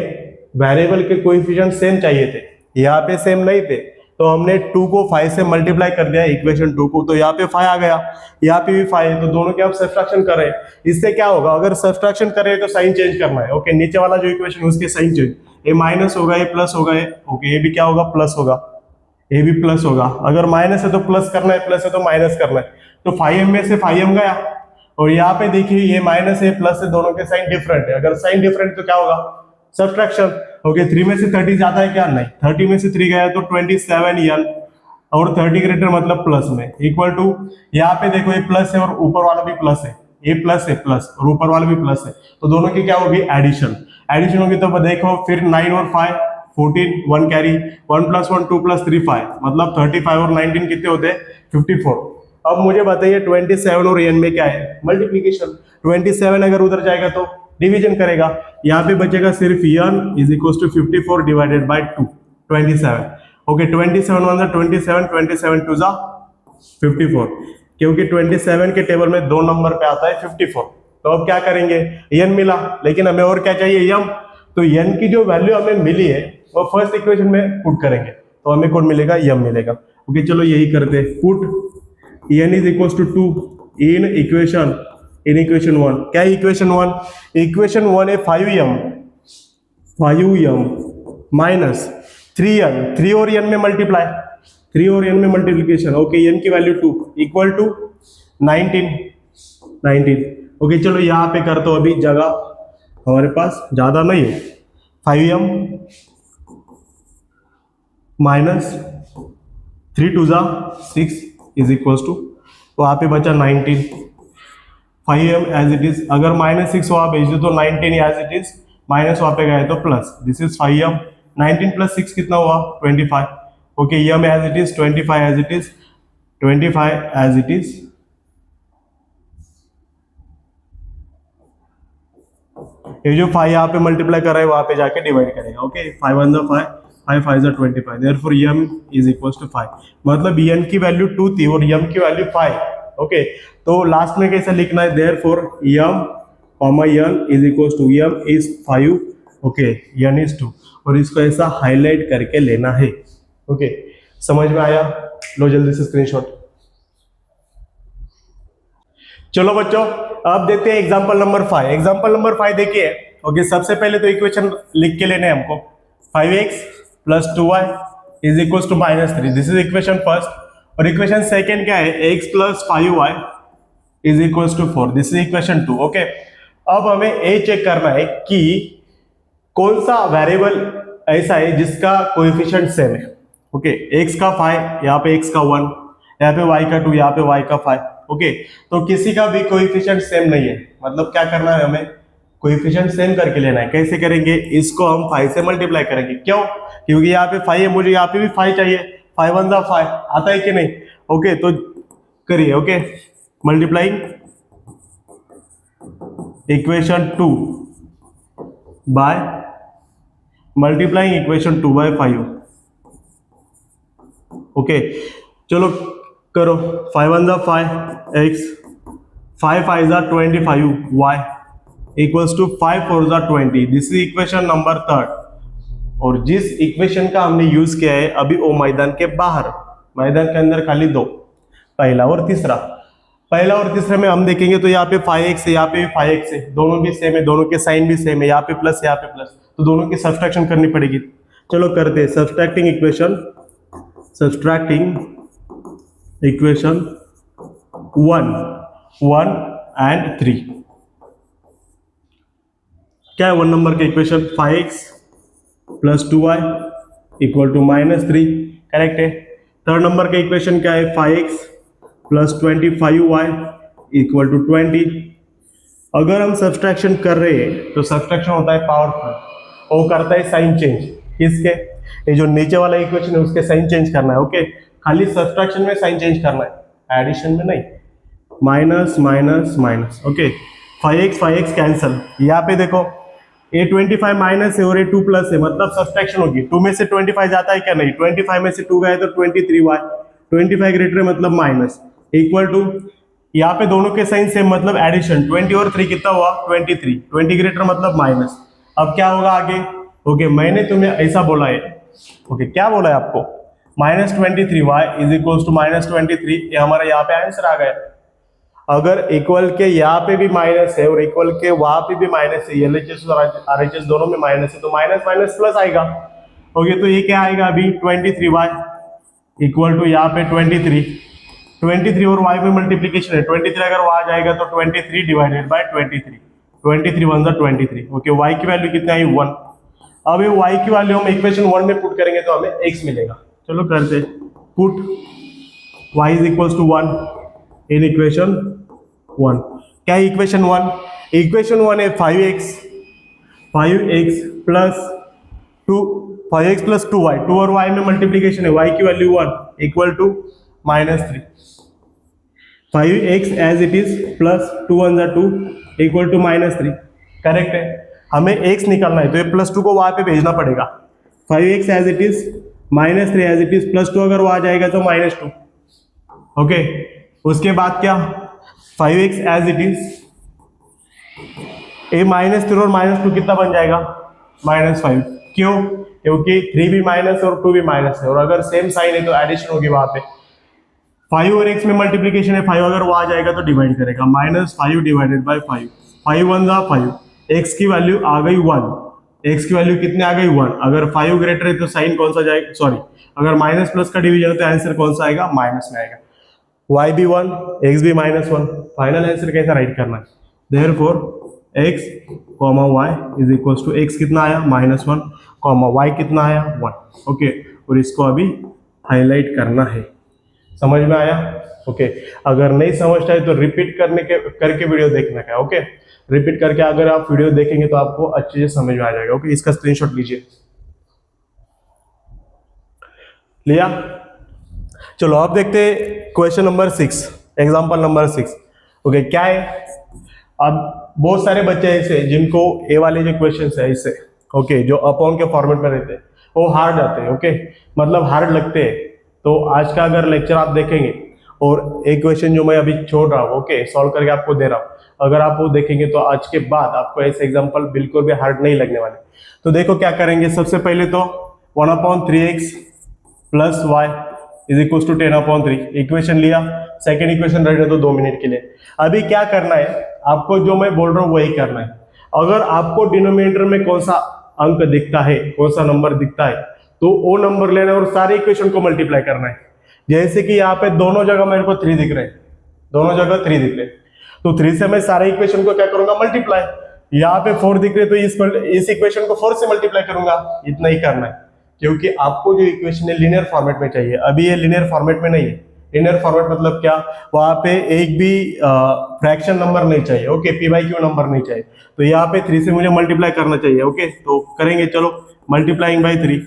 वेरिएबल के कोएफिशिएंट सेम चाहिए थे, यहाँ पे सेम नहीं थे, तो हमने 2 को 5 से मल्टीप्लाई कर दिया इक्वेशन 2 को, तो यहाँ पे 5 आ गया, यहाँ पे भी 5 है, तो दोनों के आप सब्सट्रैक्शन कर रहे हैं। इससे क्या होगा, अगर सब्सट्रैक्शन कर रहे हैं तो साइन चेंज करना है। ओके नीचे वाला जो इक्वेशन है उसके साइन चेंज, ये माइनस होगा, ये प्लस होगा, ये ओके ये भी क्या होगा, प्लस होगा, ये भी प्लस होगा। अगर माइनस है तो प्लस करना है, प्लस है तो माइनस करना है। तो 5m में से 5m गया, और यहाँ पे देखिए ये माइनस है प्लस है, दोनों के साइन डिफरेंट है। अगर साइन डिफरेंट तो क्या होगा, सब्सट्रैक्शन। ओके 3 में से 30 जाता है क्या, नहीं, 30 में से 3 गया तो 27n, और 30 ग्रेटर मतलब प्लस में, इक्वल टू, यहाँ पे देखो ये प्लस है और ऊपर वाला भी प्लस है, ये प्लस है प्लस और ऊपर वाला भी प्लस है, तो दोनों की क्या होगी, एडिशन। एडिशन होगी तो देखो फिर 9 और 5 14, 1 कैरी, 1 + 1 2 + 3 5, मतलब 35 और 19 कितने होते हैं, 54। अब मुझे बताइए 27 और n में क्या है, मल्टीप्लीकेशन। 27 अगर उधर जाएगा तो डिवीजन करेगा, यहाँ पे बचेगा सिर्फ n is equal to 54 divided by 2, 27। Okay 27 1 27, 27 2 54, क्योंकि 27 के टेबल में 2 नंबर पे आता है 54। तो अब क्या करेंगे, n मिला, लेकिन हमें और क्या चाहिए, m। तो n की जो वैल्यू हमें मिली है वो फर्स्ट इक्वेशन में पुट करेंगे, तो हमें कौन मिलेगा, m मिलेगा। ओके चलो यही करते हैं, put n is equal to 2 in equation 1। क्या है इक्वेशन 1, इक्वेशन 1 है 5m माइनस 3n, 3 और n में मल्टीप्लाई, 3 और n में मल्टीप्लीकेशन। ओके n की वैल्यू 2 इक्वल टू 19। ओके चलो यहाँ पे कर, तो अभी जगह हमारे पास ज्यादा नहीं है, 5m minus 3 2 6 is equal to, वहाँ पे बचा 19, 5m एज इट इज। अगर -6 वहाँ भेज दो तो 19 एज इट इज, माइनस वहाँ पे गए तो प्लस, दिस इज 5m, 19 + 6 कितना हुआ, 25। Okay m as it is, 25 as it is, 25 as it is. ये जो 5 यहाँ पे मल्टीप्लाई कर रहा है वहाँ पे जाके डिवाइड करेगा। Okay 5 1 5, 5 5 25, therefore m is equal to 5, मतलब n की वैल्यू 2 थी और m की वैल्यू 5। ओके तो लास्ट में कैसे लिखना है, therefore m n is equal to m is 5, okay n is 2, और इसको ऐसा हाईलाइट करके लेना है। ओके समझ में आया, लो जल्दी से स्क्रीनशॉट। चलो बच्चों अब देखते हैं एग्जांपल नंबर 5। एग्जांपल नंबर 5 देखिए। ओके सबसे पहले तो इक्वेशन लिख के लेने हमको, 5x + 2y is equal to -3, this is equation first. और इक्वेशन सेकंड क्या है, x + 5y is equal to 4, this is equation 2। Okay अब हमें ये चेक करना है कि कौन सा वेरिएबल ऐसा है जिसका कोएफिशिएंट सेम है। ओके x का 5, यहाँ पे x का 1, यहाँ पे y का 2, यहाँ पे y का 5। ओके तो किसी का भी कोएफिशिएंट सेम नहीं है, मतलब क्या करना है, हमें कोएफिशिएंट सेम करके लेना है। कैसे करेंगे, इसको हम 5 से मल्टीप्लाई करेंगे। क्यों, क्योंकि यहाँ पे 5 है, मुझे यहाँ पे भी 5 चाहिए, 5 1 5 आता है कि नहीं। ओके तो करिए, okay multiplying equation 2 by multiplying equation 2 by 5। Okay चलो करो, 5 1 5 x, 5 5 25 y equals to 5 4 20, this is equation number 3। और जिस इक्वेशन का हमने यूज किया है अभी वो मैदान के बाहर, मैदान के अंदर खाली दो, पहला और तीसरा। पहला और तीसरे में हम देखेंगे तो यहाँ पे 5x है, यहाँ पे 5x है, दोनों भी सेम है, दोनों के साइन भी सेम है, यहाँ पे प्लस यहाँ पे प्लस, तो दोनों की सब्सट्रैक्शन करनी पड़ेगी। चलो करते हैं सब्सट्रैक्टिंग इक्वेशन 1 एंड 3। क्या है 1 नंबर के equation? 5x plus 2y equal to -3, correct है। थर्ड नंबर का इक्वेशन क्या है? 5x plus 25y equal to 20। अगर हम सब्सट्रैक्शन कर रहे हैं तो सब्सट्रैक्शन होता है पावरफुल, वो करता है साइन चेंज। किसके? ये जो नीचे वाला इक्वेशन है उसके साइन चेंज करना है, ओके। खाली सब्सट्रैक्शन में साइन चेंज करना है, एडिशन में नहीं। Minus minus minus, okay. 5x cancel. यहाँ पे देखो ये 25 माइनस है और ये 2 प्लस है, मतलब सब्सट्रैक्शन होगी। 2 में से 25 जाता है क्या? नहीं। 25 में से 2 गए तो 23y, 25 ग्रेटर मतलब माइनस, इक्वल टू यहाँ पे दोनों के साइन सेम मतलब एडिशन। 20 और 3 कितना हुआ? 23। 20 ग्रेटर मतलब माइनस। अब क्या होगा आगे? ओके, मैंने तुम्हें ऐसा बोला है, ओके, क्या बोला है आपको? -23y is equal to -23। ये हमारा यहाँ पे आंसर आ गया। अगर इक्वल के यहाँ पे भी माइनस है और इक्वल के वहां पे भी माइनस है, LHS और RHS दोनों में माइनस है, तो माइनस माइनस प्लस आएगा। ओके, तो ये क्या आएगा अभी? 23y इक्वल टू यहाँ पे 23 और y में मल्टीप्लीकेशन है। 23 अगर वहां जाएगा तो 23 डिवाइडेड बाय 23, 23 1 जा 23। ओके, y की वैल्यू कितना है? 1। अब ये y की वैल्यू हम इक्वेशन 1 में पुट करेंगे तो हमें x मिलेगा। चलो करते, put y is equal to 1 in equation 1। क्या है इक्वेशन 1? इक्वेशन 1 है 5x प्लस 2y, 2 और y में मल्टीप्लीकेशन है, y की value 1 equal to -3। 5x as it is plus 2 1 जा 2 इक्वल टू -3, करेक्ट है। हमें x निकालना है तो ये +2 को वहां पे भेजना पड़ेगा। 5x as it is, -3 as it is, +2 अगर वहां जाएगा तो -2। ओके, उसके बाद क्या? 5x एज इट इज, ये -3 और -2 कितना बन जाएगा? -5। क्यों? क्योंकि 3 भी माइनस और 2 भी माइनस है, और अगर सेम साइन है तो एडिशन होगी वहां पे। 5 और x में मल्टीप्लीकेशन है, 5 अगर वहां जाएगा तो डिवाइड करेगा, -5 डिवाइडेड बाय 5, 5 1 जा 5, x की वैल्यू आ गई 1। x की वैल्यू कितने आ गई? 1। अगर 5 ग्रेटर है तो साइन कौन सा जाएगा? सॉरी, अगर माइनस प्लस का डिवीजन है तो आंसर कौन सा आएगा? माइनस में आएगा। y भी 1, x भी -1। फाइनल आंसर कैसा राइट करना है? Therefore x, y is equal to x कितना आया? -1, y कितना आया? 1। ओके, और इसको अभी हाईलाइट करना है। समझ में आया? ओके, अगर नहीं समझता है तो रिपीट करके वीडियो देखना है। ओके, रिपीट करके अगर आप वीडियो देखेंगे तो आपको अच्छे से समझ में आ जाएगा। ओके, इसका स्क्रीनशॉट लीजिए। लिया? चलो अब देखते हैं question number 6, example number 6। Okay, क्या है? अब बहुत सारे बच्चे ऐसे जिनको ए वाले जो क्वेश्चन है इससे, ओके, जो अपॉन के फॉर्मेट में रहते हैं वो हार्ड आते हैं। ओके, मतलब हार्ड लगते हैं। तो आज का अगर लेक्चर आप देखेंगे और एक क्वेश्चन जो मैं अभी छोड़ रहा हूँ, ओके, सॉल्व करके आपको दे रहा हूँ, अगर आप वो देखेंगे तो आज के बाद आपको ऐसे एग्जाम्पल बिल्कुल भी हार्ड नहीं लगने वाले। तो देखो क्या करेंगे। सबसे पहले तो 1/3x plus Y is equal to 10/3 equation लिया। सेकेंड इक्वेशन रहने दो 2 मिनट के लिए। अभी क्या करना है आपको, जो मैं बोल रहा हूँ वही करना है। अगर आपको डिनोमिनेटर में कौन सा अंक दिखता है, कौन सा नंबर दिखता है, तो वो नंबर लेना और सारे इक्वेशन को मल्टीप्लाई करना है। जैसे कि यहाँ पे दोनों जगह मेरे को 3 दिख रहे हैं, दोनों जगह 3 दिख रहे हैं, तो 3 से मैं सारे इक्वेशन को क्या करूंगा? मल्टीप्लाई। यहाँ पे 4 दिख रहे तो इस इक्वेशन को 4 से मल्टीप्लाई करूंगा। इतना ही करना है, क्योंकि आपको जो इक्वेशन है लिनियर फॉर्मेट में चाहिए। अभी ये लिनियर फॉर्मेट में नहीं है। लिनियर फॉर्मेट मतलब क्या? वहां पे एक भी फ्रैक्शन नंबर नहीं चाहिए। ओके, p/q नंबर नहीं चाहिए। तो यहाँ पे 3 से मुझे मल्टीप्लाई करना चाहिए। ओके, तो करेंगे। चलो, मल्टीप्लाइंग बाई 3,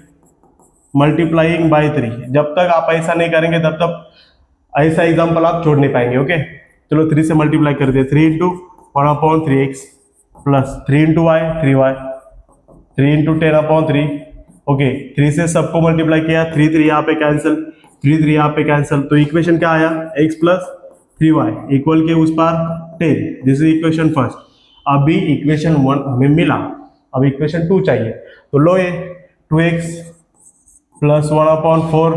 मल्टीप्लाइंग बाई 3। जब तक आप ऐसा नहीं करेंगे तब तक ऐसा एग्जाम्पल आप छोड़ नहीं पाएंगे। ओके, चलो 3 से मल्टीप्लाई कर दिए। 3 × 1/3x plus 3 × y 3y 3 × 10/3। Okay, 3 से सबको मल्टीप्लाई किया, 3 3 यहाँ पे कैंसिल, 3 3 यहाँ पे कैंसिल। तो इक्वेशन क्या आया? x प्लस 3y इक्वल के उस पार 10। This is equation first. अभी इक्वेशन 1 हमें मिला, अब इक्वेशन 2 चाहिए। तो लो, ये 2x plus 1/4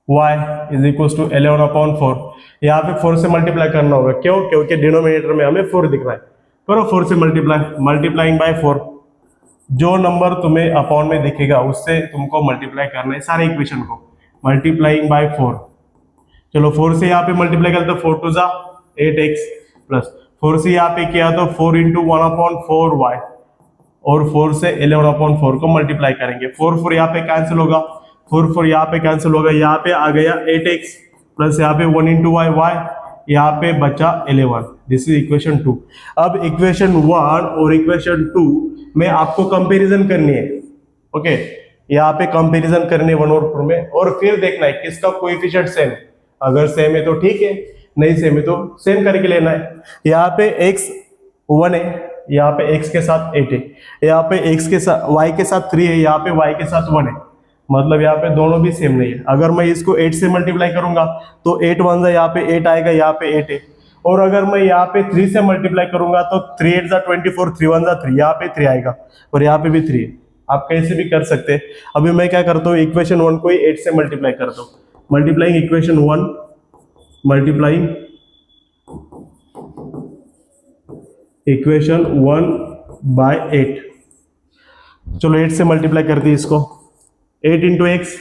y is equal to 11/4। यहाँ पे 4 से मल्टीप्लाई करना होगा, क्यों? क्योंकि डिनोमिनेटर में हमें 4 दिख रहा है। करो 4 से मल्टीप्लाइंग बाय 4। जो नंबर तुम्हें अपॉन में दिखेगा उससे तुमको मल्टीप्लाई करना है सारे इक्वेशन को, मल्टीप्लाइंग बाय 4। चलो 4 से यहाँ पे मल्टीप्लाई करते 4 2 जा 8x प्लस 4 से यहाँ पे किया तो 4 इंटू 1/4y और 4 से 11/4 को मल्टीप्लाई करेंगे। 4 4 यहाँ पे कैंसिल होगा, 4 4 यहाँ पे कैंसिल होगा, यहाँ पे आ गया 8x प्लस यहाँ पे 1 इंटू वाई, यहाँ पे बचा 11। This is equation 2। अब इक्वेशन 1 और इक्वेशन 2 में आपको कंपैरिजन करनी है। ओके, यहाँ पे कंपैरिजन करनी है 1 और 4 में, और फिर देखना है किसका कोएफिशिएंट सेम है। अगर सेम है तो ठीक है, नहीं सेम है तो सेम करके लेना है। यहाँ पे x 1 है, यहाँ पे x के साथ 8 है, यहाँ पे x के साथ y के साथ 3 है, यहाँ पे y के साथ 1 है, मतलब यहाँ पे दोनों भी सेम नहीं है। अगर मैं इसको 8 से मल्टीप्लाई करूंगा तो 8 1 यहाँ पे 8 आएगा, यहाँ पे 8 है, और अगर मैं यहाँ पे 3 से मल्टीप्लाई करूंगा तो 3 8 24, 3 1 3, यहाँ पे 3 आएगा और यहाँ पे भी 3 है। आप कैसे भी कर सकते हैं। अभी मैं क्या करता हूँ, इक्वेशन 1 को 8 से मल्टीप्लाई करता हूँ। Multiplying equation 1 multiplying equation 1 by 8। चलो 8 से मल्टीप्लाई कर दी इसको, 8 इंटू एक्स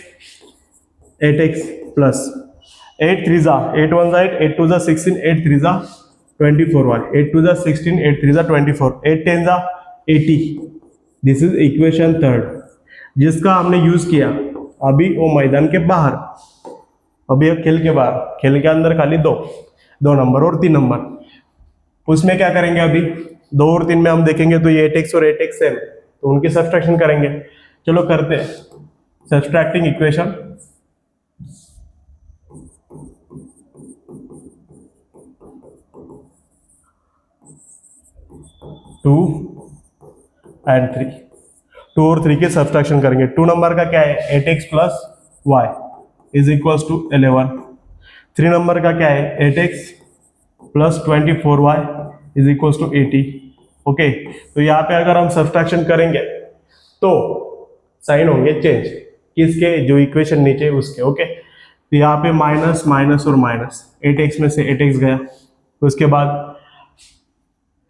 8x प्लस 8 3 जा 8 1 जा 8, 8 2 जा 16, 8 3 जा 24y, 8 2 जा 16, 8 3 जा 24, 8 10 जा 80। दिस इज इक्वेशन 3 जिसका हमने यूज किया अभी वो मैदान के बाहर, अभी अब खेल के बाहर, खेल के अंदर खाली दो नंबर और 3 नंबर। उसमें क्या करेंगे, अभी 2 और 3 में हम देखेंगे तो ये 8x और 8x सेम, तो उनकी सब्सट्रैक्शन करेंगे। चलो करते हैं सब्सट्रैक्टिंग इक्वेशन। टू एंड 3, 2 और 3 के सब्सट्रैक्शन करेंगे। 2 नंबर का क्या है 8x plus y is equal to 11। 3 number का क्या है 8x plus 24y is equal to 80। Okay, तो यहाँ पे अगर हम सब्सट्रैक्शन करेंगे तो साइन होंगे चेंज, किसके? जो इक्वेशन नीचे उसके। ओके, तो यहाँ पे माइनस माइनस और माइनस, 8x में से 8x गया, तो उसके बाद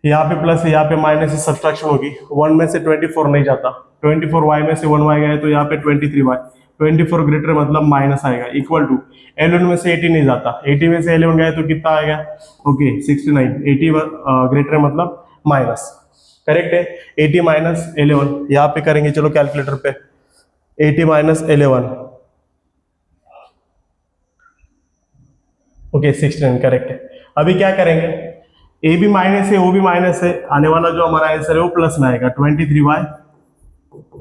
यहाँ पे प्लस है, यहाँ पे माइनस से सब्सट्रैक्शन होगी। 1 में से 24 नहीं जाता, 24y में से 1y गया तो यहाँ पे 23y, 24 ग्रेटर मतलब माइनस आएगा, इक्वल टू 11 में से 80 नहीं जाता, 80 में से 11 गया तो कितना आएगा? ओके 69, 80 ग्रेटर मतलब माइनस, करेक्ट है। 80 माइनस 11 यहाँ पे करेंगे, चलो कैलकुलेटर पे, 80 माइनस 11, ओके 69 करेक्ट है। अभी क्या करेंगे, ए भी माइनस है ओ भी माइनस है, आने वाला जो हमारा आंसर है वो प्लस में आएगा। 23y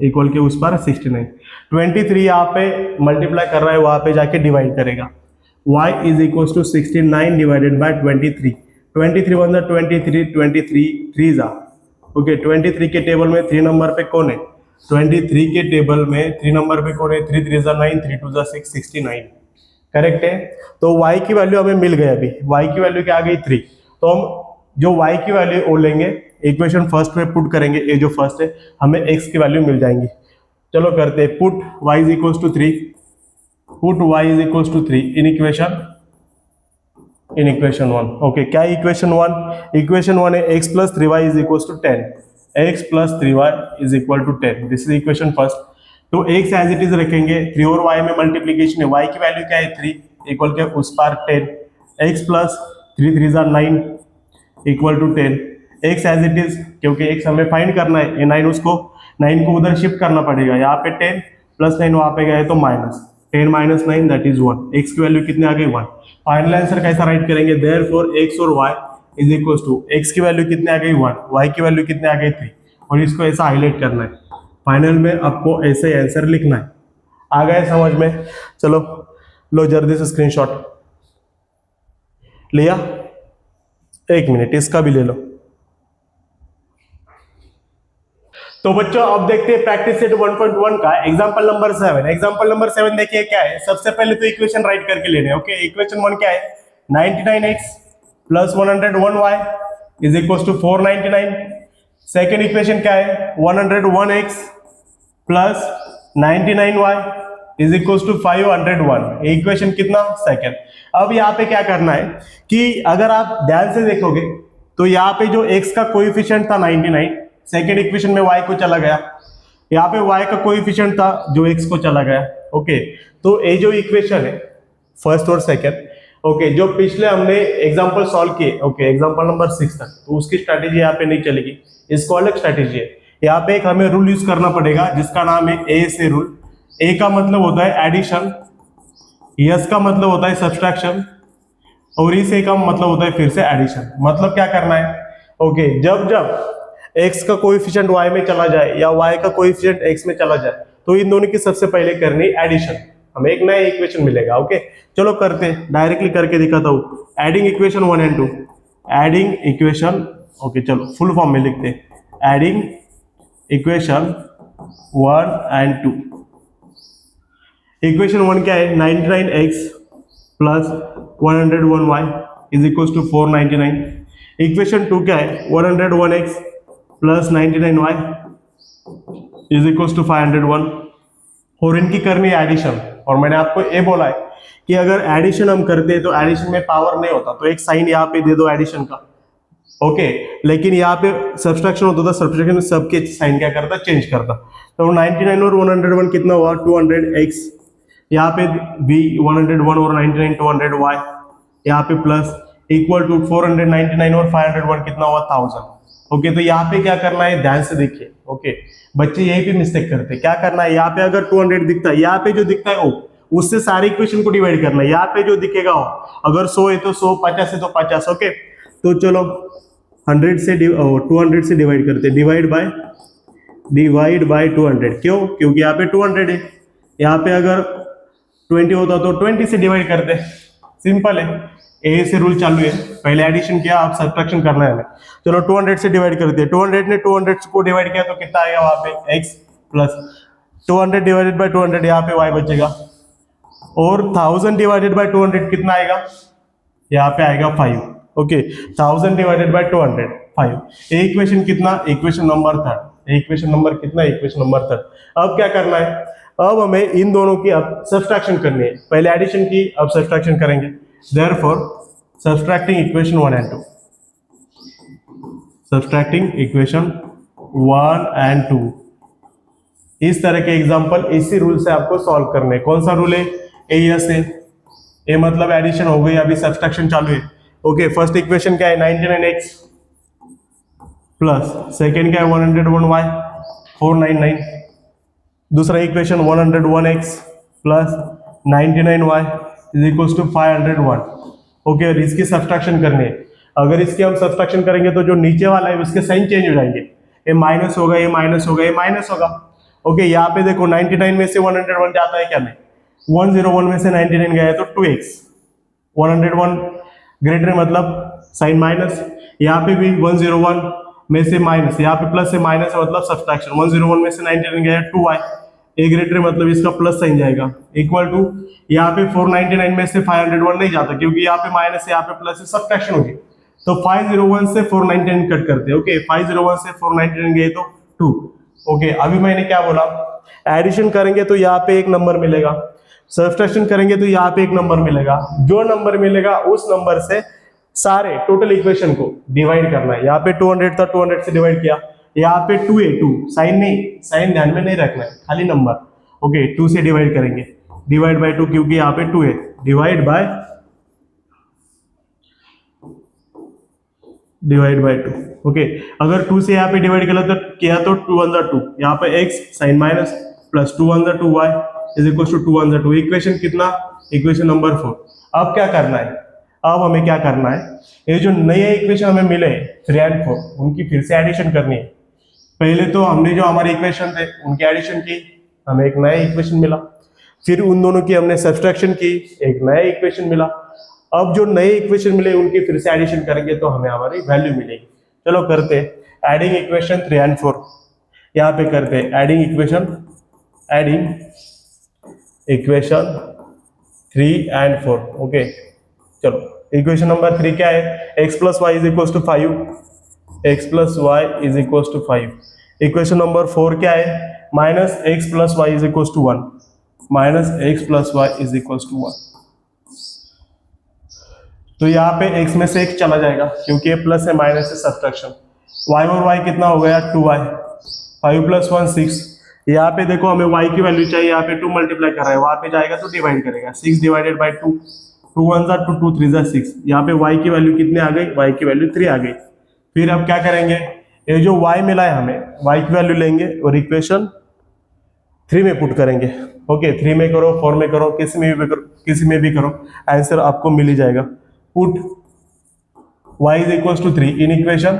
इक्वल के उस पर 69, 23 यहाँ पे मल्टीप्लाई कर रहा है, वहां पे जाके डिवाइड करेगा। y is equal to 69 divided by 23, 23 1 जा 23, 23 3 जा, ओके 23 के टेबल में 3 नंबर पे कौन है? 23 के टेबल में 3 नंबर पे कौन है? 3 3 जा 9, 3 2 जा 6, 69 करेक्ट है। तो y की वैल्यू हमें मिल गई, अभी y की वैल्यू क्या आ गई 3। तो हम जो y की वैल्यू वो लेंगे, इक्वेशन फर्स्ट में पुट करेंगे, ये जो फर्स्ट है हमें x की वैल्यू मिल जाएंगी। चलो करते हैं, put y is equal to 3, put y is equal to 3 in equation 1। Okay, क्या इक्वेशन 1? इक्वेशन 1 है x plus 3y is equal to 10, x plus 3y is equal to 10, this is equation first. तो x as it is रखेंगे, 3 और y में multiplication है, y की value क्या है 3 इक्वल के उस पार 10, x प्लस 3 3 जा 9 equal to 10, x as it is, क्योंकि x हमें फाइंड करना है, ये 9 उसको 9 को उधर शिफ्ट करना पड़ेगा, यहाँ पे 10 प्लस 9 वहां पे गए तो minus 10 minus 9 that is 1, x की वैल्यू कितने आ गई 1। फाइनल आंसर कैसा राइट करेंगे, देयरफॉर x और y is equal to, x की वैल्यू कितने आ गई 1, y की वैल्यू कितने आ गई 3, और इसको ऐसा हाईलाइट करना है। फाइनल में आपको ऐसे आंसर लिखना है। आ गए समझ में? चलो लो जल्दी से स्क्रीनशॉट लिया, 1 मिनट इसका भी ले लो। तो बच्चों अब देखते हैं प्रैक्टिस सेट 1.1 का एग्जांपल नंबर 7। एग्जांपल नंबर 7 देखिए क्या है। सबसे पहले तो इक्वेशन राइट करके लेने, ओके। इक्वेशन 1 क्या है, 99x plus 101y is equal to 499। Second equation क्या है, 101x plus 99y is equal to 501। Equation कितना सेकंड। अब यहाँ पे क्या करना है कि अगर आप ध्यान से देखोगे तो यहाँ पे जो x का कोएफिशिएंट था 99, सेकंड इक्वेशन में y को चला गया, यहाँ पे y का कोएफिशिएंट था जो x को चला गया। ओके, तो ये जो इक्वेशन है फर्स्ट और सेकंड, ओके, जो पिछले हमने एग्जांपल सॉल्व किए, ओके, एग्जांपल नंबर 6 तक, तो उसकी स्ट्रैटेजी यहाँ पे नहीं चलेगी, इसको अलग स्ट्रैटेजी है। यहाँ पे एक हमें रूल यूज करना पड़ेगा जिसका नाम है ए से रूल। ए का मतलब होता है एडिशन, यस का मतलब होता है सब्सट्रैक्शन, और इस ए का मतलब होता है फिर से एडिशन। मतलब क्या करना है, ओके, जब जब x का कोएफिशिएंट y में चला जाए या y का कोएफिशिएंट x में चला जाए तो इन दोनों की सबसे पहले करनी एडिशन, हमें एक नया इक्वेशन मिलेगा। ओके, चलो करते हैं, डायरेक्टली करके दिखाता हूँ। Adding equation 1 and 2, adding equation, okay, चलो फुल फॉर्म में लिखते हैं, एडिंग इक्वेशन 1 एंड 2। इक्वेशन 1 क्या है, 99x plus 101y is equal to 499। Equation 2 क्या है, 101x plus 99y is equal to 501। और इनकी करनी है एडिशन, और मैंने आपको ये बोला है कि अगर एडिशन हम करते हैं तो एडिशन में पावर नहीं होता, तो एक साइन यहाँ पे दे दो एडिशन का। ओके, लेकिन यहाँ पे सब्सट्रैक्शन होता था, सब्सट्रैक्शन में सबके साइन क्या करता, चेंज करता। तो 99 और 101 कितना हुआ, 200x, यहाँ पे भी 101 और 99 200y, यहाँ पे प्लस इक्वल टू 499 और 501 कितना हुआ, 1000। ओके, तो यहाँ पे क्या करना है, ध्यान से देखिए। ओके, बच्चे यही भी मिस्टेक करते हैं। क्या करना है, यहाँ पे अगर 200 दिखता है, यहाँ पे जो दिखता है ओ, उससे सारे इक्वेशन को डिवाइड करना है। यहाँ पे जो दिखेगा हो, अगर 100 है तो 100, 50 है तो 50। ओके, तो चलो 100 से 200 से डिवाइड करते हैं, डिवाइड बाय 200। क्यों, क्योंकि यहाँ पे 200 है, यहाँ पे अगर 20 होता तो 20 से डिवाइड करते, सिंपल है। ए से रूल चालू है, पहले एडिशन किया, अब सब्ट्रैक्शन करना है हमें। चलो 200 से डिवाइड करते हैं, 200 ने 200 को डिवाइड किया तो कितना आएगा वहां पे x प्लस 200 डिवाइडेड बाय 200, यहाँ पे y बचेगा, और 1000 डिवाइडेड बाय 200 कितना आएगा, यहाँ पे आएगा 5। Okay, 1000 divided by 200 5। इक्वेशन कितना, इक्वेशन नंबर 3। इक्वेशन नंबर कितना, इक्वेशन नंबर 3। अब क्या करना है, अब हमें इन दोनों की अब सब्ट्रैक्शन करनी है। पहले एडिशन की, अब सब्ट्रैक्शन करेंगे। Therefore, subtracting equation 1 and 2. Subtracting equation 1 and 2. इस तरह के एग्जांपल इसी रूल से आपको सॉल्व करने। कौन सा रूल है, ए से, ए मतलब एडिशन हो गई, अभी सब्ट्रैक्शन चालू है। ओके, फर्स्ट इक्वेशन क्या है, 99x प्लस सेकेंड क्या है 101y 499। दूसरा equation 101x plus 99y is equal to 501। Okay, और इसकी सब्ट्रैक्शन करनी है। अगर इसकी हम सब्ट्रैक्शन करेंगे तो जो नीचे वाला है उसके साइन चेंज हो जाएंगे, ये माइनस होगा, ये माइनस होगा, ये माइनस होगा। ओके, यहाँ पे देखो 99 में से 101 जाता है क्या, नहीं, 101 में से 99 गया है तो 2x, 101 ग्रेटर मतलब साइन माइनस, यहाँ पे भी 101 में से माइनस, यहाँ पे प्लस से माइनस मतलब सब्ट्रैक्शन, 101 में से 99 गया है 2y, ए ग्रेटर मतलब इसका प्लस साइन जाएगा, इक्वल टू यहाँ पे 499 में से 501 नहीं जाता क्योंकि यहाँ पे माइनस है, यहाँ पे प्लस है, सब्ट्रैक्शन होगी, तो 501 से 499 कट करते हैं। ओके, 501 से 499 गए तो 2। ओके, अभी मैंने क्या बोला, एडिशन करेंगे तो यहाँ पे एक नंबर मिलेगा, सब्ट्रैक्शन करेंगे तो यहाँ पे एक नंबर मिलेगा, जो नंबर मिलेगा उस नंबर से सारे टोटल इक्वेशन को डिवाइड करना है। यहाँ पे 200 था, 200 से डिवाइड किया, यहाँ पे 2 है, 2 साइन नहीं, साइन ध्यान में नहीं रखना है, खाली नंबर। ओके, 2 से डिवाइड करेंगे, डिवाइड बाय 2 क्योंकि यहाँ पे 2 है, डिवाइड बाय 2। ओके, अगर 2 से यहाँ पे डिवाइड किया तो 2 1 2, यहाँ पे x sign minus plus 2 1 2y is equal to 2 1 2। Equation कितना, इक्वेशन नंबर 4। अब क्या करना है, अब हमें क्या करना है, ये जो नए इक्वेशन हमें मिले 3 और 4 उनकी फिर से एडिशन करनी है। पहले तो हमने जो हमारे इक्वेशन थे उनकी एडिशन की, हमें एक नया इक्वेशन मिला, फिर उन दोनों की हमने सब्ट्रैक्शन की, एक नया इक्वेशन मिला। अब जो नए इक्वेशन मिले उनकी फिर से एडिशन करेंगे तो हमें हमारी वैल्यू मिलेगी। चलो करते हैं, एडिंग इक्वेशन 3 और 4, यहाँ पे करते हैं एडिंग इक्वेशन 3 और 4। ओके, चलो इक्वेशन नंबर 3 क्या है, x plus Y is equal to 5, x plus Y is equal to 5। Equation number 4 क्या है, minus x plus Y is equal to 1, minus x plus Y is equal to 1। तो यहाँ पे x में से एक चला जाएगा क्योंकि ये प्लस है माइनस से सब्ट्रैक्शन। y और y कितना हो गया 2y, 5 प्लस 1 6। यहाँ पे देखो हमें y की वैल्यू चाहिए, यहाँ पे 2 मल्टीप्लाई कर रहा है, वहाँ पे जाएगा तो डिवाइड करेगा, 6 डिवाइडेड बाई 2, 2 1 ज़ा 2, 2 3 ज़ा 6। यहाँ पे y की वैल्यू कितनी आ गई, y की वैल्यू 3 आ गई। फिर अब क्या करेंगे, ये जो y मिला है हमें, y की वैल्यू लेंगे और इक्वेशन 3 में पुट करेंगे। ओके 3 में करो, 4 में करो, किसी में भी करो, आंसर आपको मिल ही जाएगा। Put y is equal to 3 in equation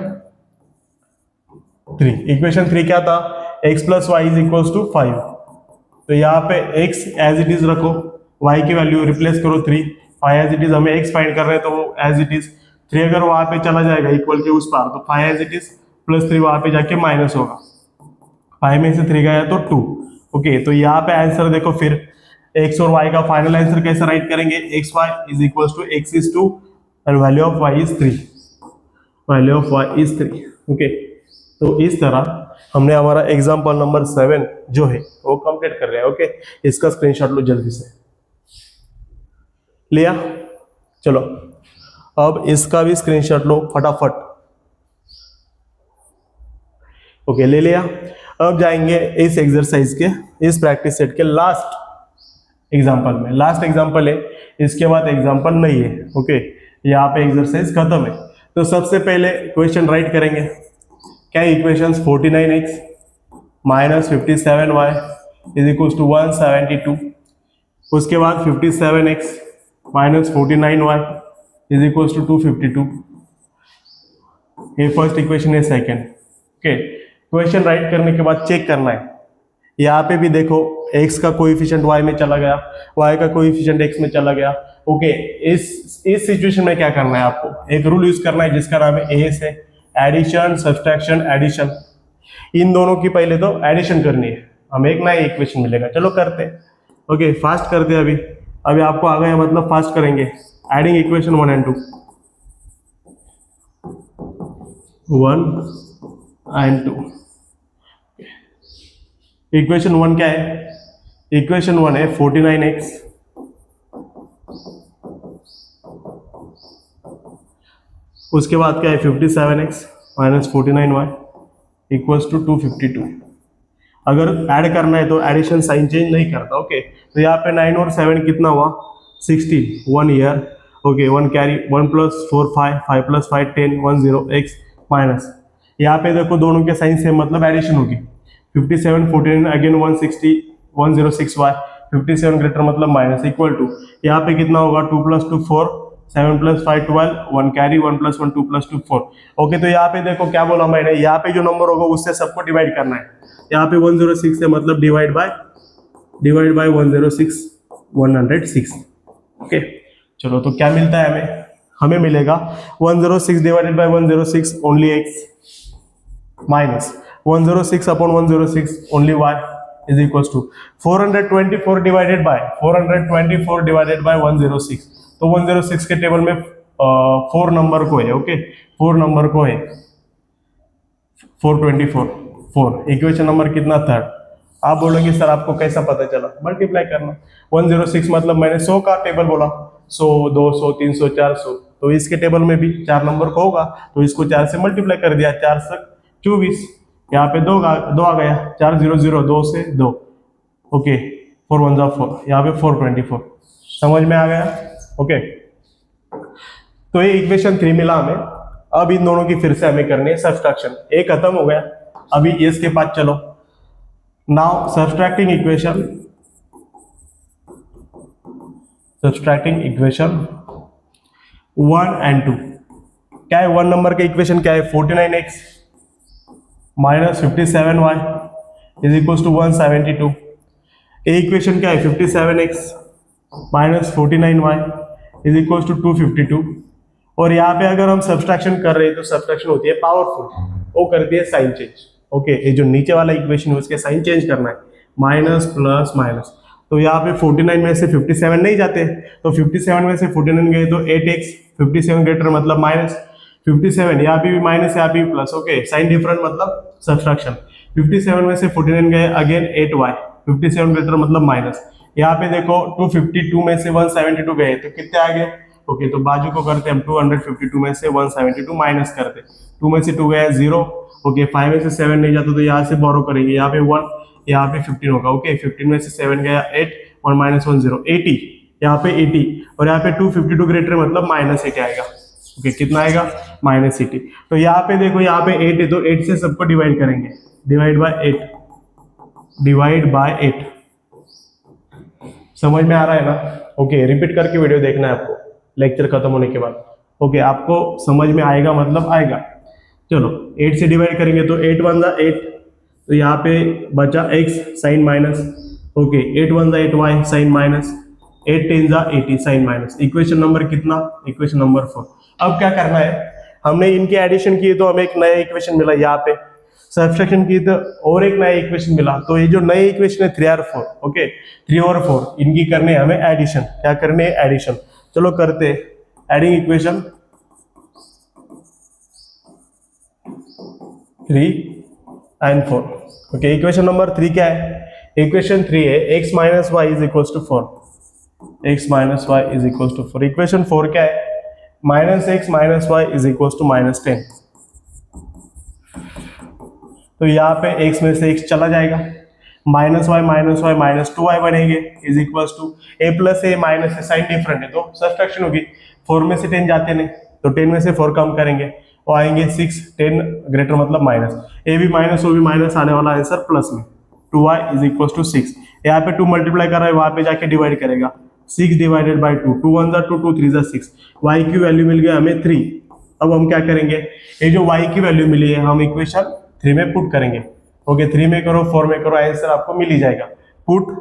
3। Equation 3 क्या था, x plus Y is equal to 5। तो यहाँ पे x एज इट इज रखो, y की वैल्यू रिप्लेस करो 3, 5 एज इट इज, हमें x फाइंड कर रहे हैं तो वो एज इट इज 3 अगर वहां पे चला जाएगा इक्वल के उस पार तो 5 एज इट इज प्लस 3 वहां पे जाके माइनस होगा, 5 में से 3 गया तो 2। ओके तो यहाँ पे आंसर देखो, फिर x और y का फाइनल आंसर कैसे राइट करेंगे, x y is equal to x is 2 and value of y is 3, value of y is 3। Okay तो इस तरह हमने हमारा एग्जाम्पल नंबर 7 जो है वो कंप्लीट कर लिया। ओके इसका स्क्रीनशॉट लो जल्दी से, लिया, चलो अब इसका भी स्क्रीनशॉट लो फटाफट। ओके ले लिया। अब जाएंगे इस एक्सरसाइज के, इस प्रैक्टिस सेट के लास्ट एग्जाम्पल में। लास्ट एग्जाम्पल है, इसके बाद एग्जाम्पल नहीं है। ओके यहाँ पे एक्सरसाइज खत्म है। तो सबसे पहले क्वेश्चन राइट करेंगे, क्या equations 49x minus 57y is equal to 172। उसके बाद 57x minus 49y is equal to 252। ये फर्स्ट इक्वेशन है। सेकेंड ओके क्वेश्चन राइट करने के बाद चेक करना है, यहाँ पे भी देखो x का कोएफिशिएंट y में चला गया, y का कोएफिशिएंट x में चला गया। ओके इस सिचुएशन में क्या करना है, आपको एक रूल यूज करना है जिसका नाम है ए से एडिशन सब्सट्रैक्शन एडिशन। इन दोनों की पहले तो एडिशन करनी है, हमें एक नया इक्वेशन मिलेगा। चलो करते हैं। ओके फास्ट करते हैं। अभी आपको आ गया मतलब फास्ट करेंगे। Adding equation 1 and 2, 1 and 2। Equation 1 क्या है, इक्वेशन 1 है 49x उसके बाद क्या है 57x minus 49y equals to 252। अगर ऐड करना है तो एडिशन साइन चेंज नहीं करता। ओके तो यहाँ पे 9 और 7 कितना हुआ 16, 1 year. Okay 1 carry, 1 plus 4 5, 5 plus 5 10, 1 0 x minus. यहाँ पे देखो दोनों के साइन से मतलब एडिशन होगी। 57 49 अगेन 160 106y, 57 ग्रेटर मतलब माइनस इक्वल टू यहाँ पे कितना होगा 2 plus 2 4, 7 plus 5 12, 1 carry, 1 plus 1 2 plus 2 4। Okay तो यहाँ पे देखो क्या बोला मैंने, यहाँ पे जो नंबर होगा उससे सबको डिवाइड करना है। यहाँ पे 106 है मतलब डिवाइड बाय 106 106। ओके चलो तो क्या मिलता है हमें, हमें मिलेगा 106 divided by 106 only x minus 106 upon 106 only y is equal to 424 divided by 106। तो 106 के टेबल में 4 नंबर को है। ओके 4 नंबर को है 424 4। इक्वेशन नंबर कितना थर्ड। आप बोलोगे सर आपको कैसा पता चला, मल्टीप्लाई करना। 106 मतलब मैंने 100 का टेबल बोला, 100 200 300 400, तो इसके टेबल में भी 4 नंबर का होगा तो इसको 4 से मल्टीप्लाई कर दिया, 4 से 24। यहाँ पे 2 आ गया, 4 0 0 2 से 2। ओके 4 1 4, यहाँ पे 424। समझ में आ गया। ओके तो ये इक्वेशन 3 मिला हमें। अब इन दोनों की फिर से हमें करनी है सब्सट्रैक्शन। एक खत्म हो गया, अभी इसके पास चलो। Now subtracting equation 1 and 2। क्या है 1 नंबर का इक्वेशन क्या है 49x minus 57y is equal to 172। A equation क्या है 57x minus 49y is equal to 252। और यहाँ पे अगर हम सब्सट्रैक्शन कर रहे हैं तो सब्सट्रैक्शन होती है पावरफुल, वो करती है साइन चेंज। ओके ये जो नीचे वाला इक्वेशन है उसके साइन चेंज करना है, माइनस प्लस माइनस। तो यहाँ पे 49 में से 57 नहीं जाते, तो 57 में से 49 गए तो 8x, 57 ग्रेटर मतलब माइनस, 57 यहाँ पे भी माइनस, यहाँ पे भी प्लस। ओके, साइन डिफरेंट मतलब सब्सट्रैक्शन। 57 में से 49 गए, अगेन 8y, 57 ग्रेटर मतलब माइनस। यहाँ पे देखो 252 में से 172 गए तो कितने आ गए? ओके, तो बाजू को करते हैं हम, 252 में से 172 माइनस करते, 2 में से 2 गया 0। ओके, 5 में से 7 नहीं जाता तो यहाँ से बोरो करेंगे, यहाँ पे 1, यहाँ पे 15 होगा। ओके, 15 में से 7 गया 8, 1 माइनस 1 0, 80, यहाँ पे 80, और यहाँ पे 252 ग्रेटर मतलब माइनस 80 आएगा। ओके, कितना आएगा? माइनस 80। तो यहाँ पे देखो, यहाँ पे 8 है तो 8 से सबको डिवाइड करेंगे, डिवाइड बाय 8, डिवाइड बाय 8। समझ में आ रहा है ना? ओके, रिपीट करके वीडियो देखना है आपको लेक्चर खत्म होने के बाद। ओके, आपको समझ में आएगा मतलब आएगा। चलो 8 से डिवाइड करेंगे तो 8 1 जा 8, तो यहाँ पे बचा x साइन माइनस। ओके, 8 1 जा 8y साइन माइनस, 8 10 जा 80 साइन माइनस। इक्वेशन नंबर कितना? Equation number 4। अब क्या करना है, हमने इनके एडिशन किए तो हमें एक नया इक्वेशन मिला, यहाँ पे सब्सट्रैक्शन की तो और एक नया इक्वेशन मिला। तो ये जो नए इक्वेशन है 3 और 4, ओके 3 और 4 इनकी करने हमें एडिशन। क्या करने है? एडिशन। चलो करते adding equation 3 and 4। Okay, equation number 3 क्या है? इक्वेशन 3 है x minus Y is equal to 4, x minus Y is equal to 4। Equation 4 क्या है? Minus x minus Y is equal to minus 10। तो यहाँ पे x में से x चला जाएगा, माइनस वाई माइनस 2y बनेंगे is equal to a plus a minus a, sign different है तो सब्सट्रैक्शन होगी। 4 में से 10 जाते नहीं तो 10 में से 4 कम करेंगे और आएंगे 6, 10 ग्रेटर मतलब माइनस, ए भी माइनस ओ भी माइनस, आने वाला आंसर प्लस में 2y इज इक्वल टू 6। यहाँ पे 2 मल्टीप्लाई कर रहा है, वहां पे जाके डिवाइड करेगा, 6 डिवाइडेड बाई 2, 2 1 जा 2, 2 3 जा 6, y की वैल्यू मिल गया हमें 3। अब हम क्या करेंगे, ये जो y की वैल्यू मिली है हम इक्वेशन 3 में पुट करेंगे। ओके, 3 में करो 4 में करो, आंसर आपको मिल ही जाएगा। Put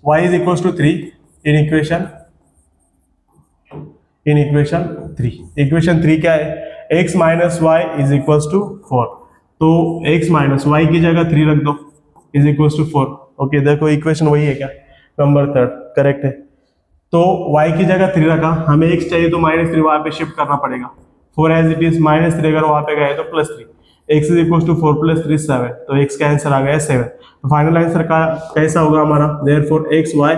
y is equal to 3 in equation 3। Equation 3 क्या है? x minus Y is equal to 4। तो x माइनस वाई की जगह 3 रख दो इज इक्वल टू 4। ओके, देखो इक्वेशन वही है क्या? नंबर 3 करेक्ट है। तो y की जगह 3 रखा, हमें x चाहिए तो -3 वहां पे शिफ्ट करना पड़ेगा। 4 एज इट इज, -3 अगर वहां पे गए तो +3, x इज इक्वल टू 4 + 3 7, तो x का आंसर आ गया 7। तो फाइनल आंसर का कैसा होगा हमारा? Therefore x y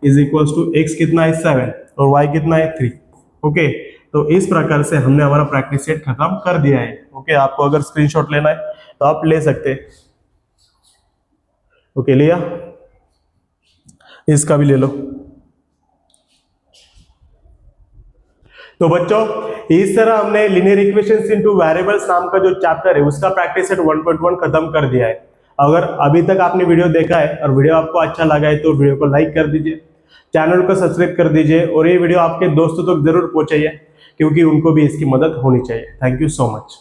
is equal to x कितना है 7 और y कितना है 3। ओके, तो इस प्रकार से हमने हमारा प्रैक्टिस सेट खत्म कर दिया है। ओके, आपको अगर स्क्रीनशॉट लेना है तो आप ले सकते हैं। ओके, लिया? इसका भी ले लो। तो बच्चों, इस तरह हमने लीनियर इक्वेशंस इनटू वेरिएबल्स नाम का जो चैप्टर है उसका प्रैक्टिस सेट 1.1 खत्म कर दिया है। अगर अभी तक आपने वीडियो देखा है और वीडियो आपको अच्छा लगा है तो वीडियो को लाइक कर दीजिए, चैनल को सब्सक्राइब कर दीजिए और ये वीडियो आपके दोस्तों तक जरूर पहुंचाइए क्योंकि उनको भी इसकी मदद होनी चाहिए। Thank you so much.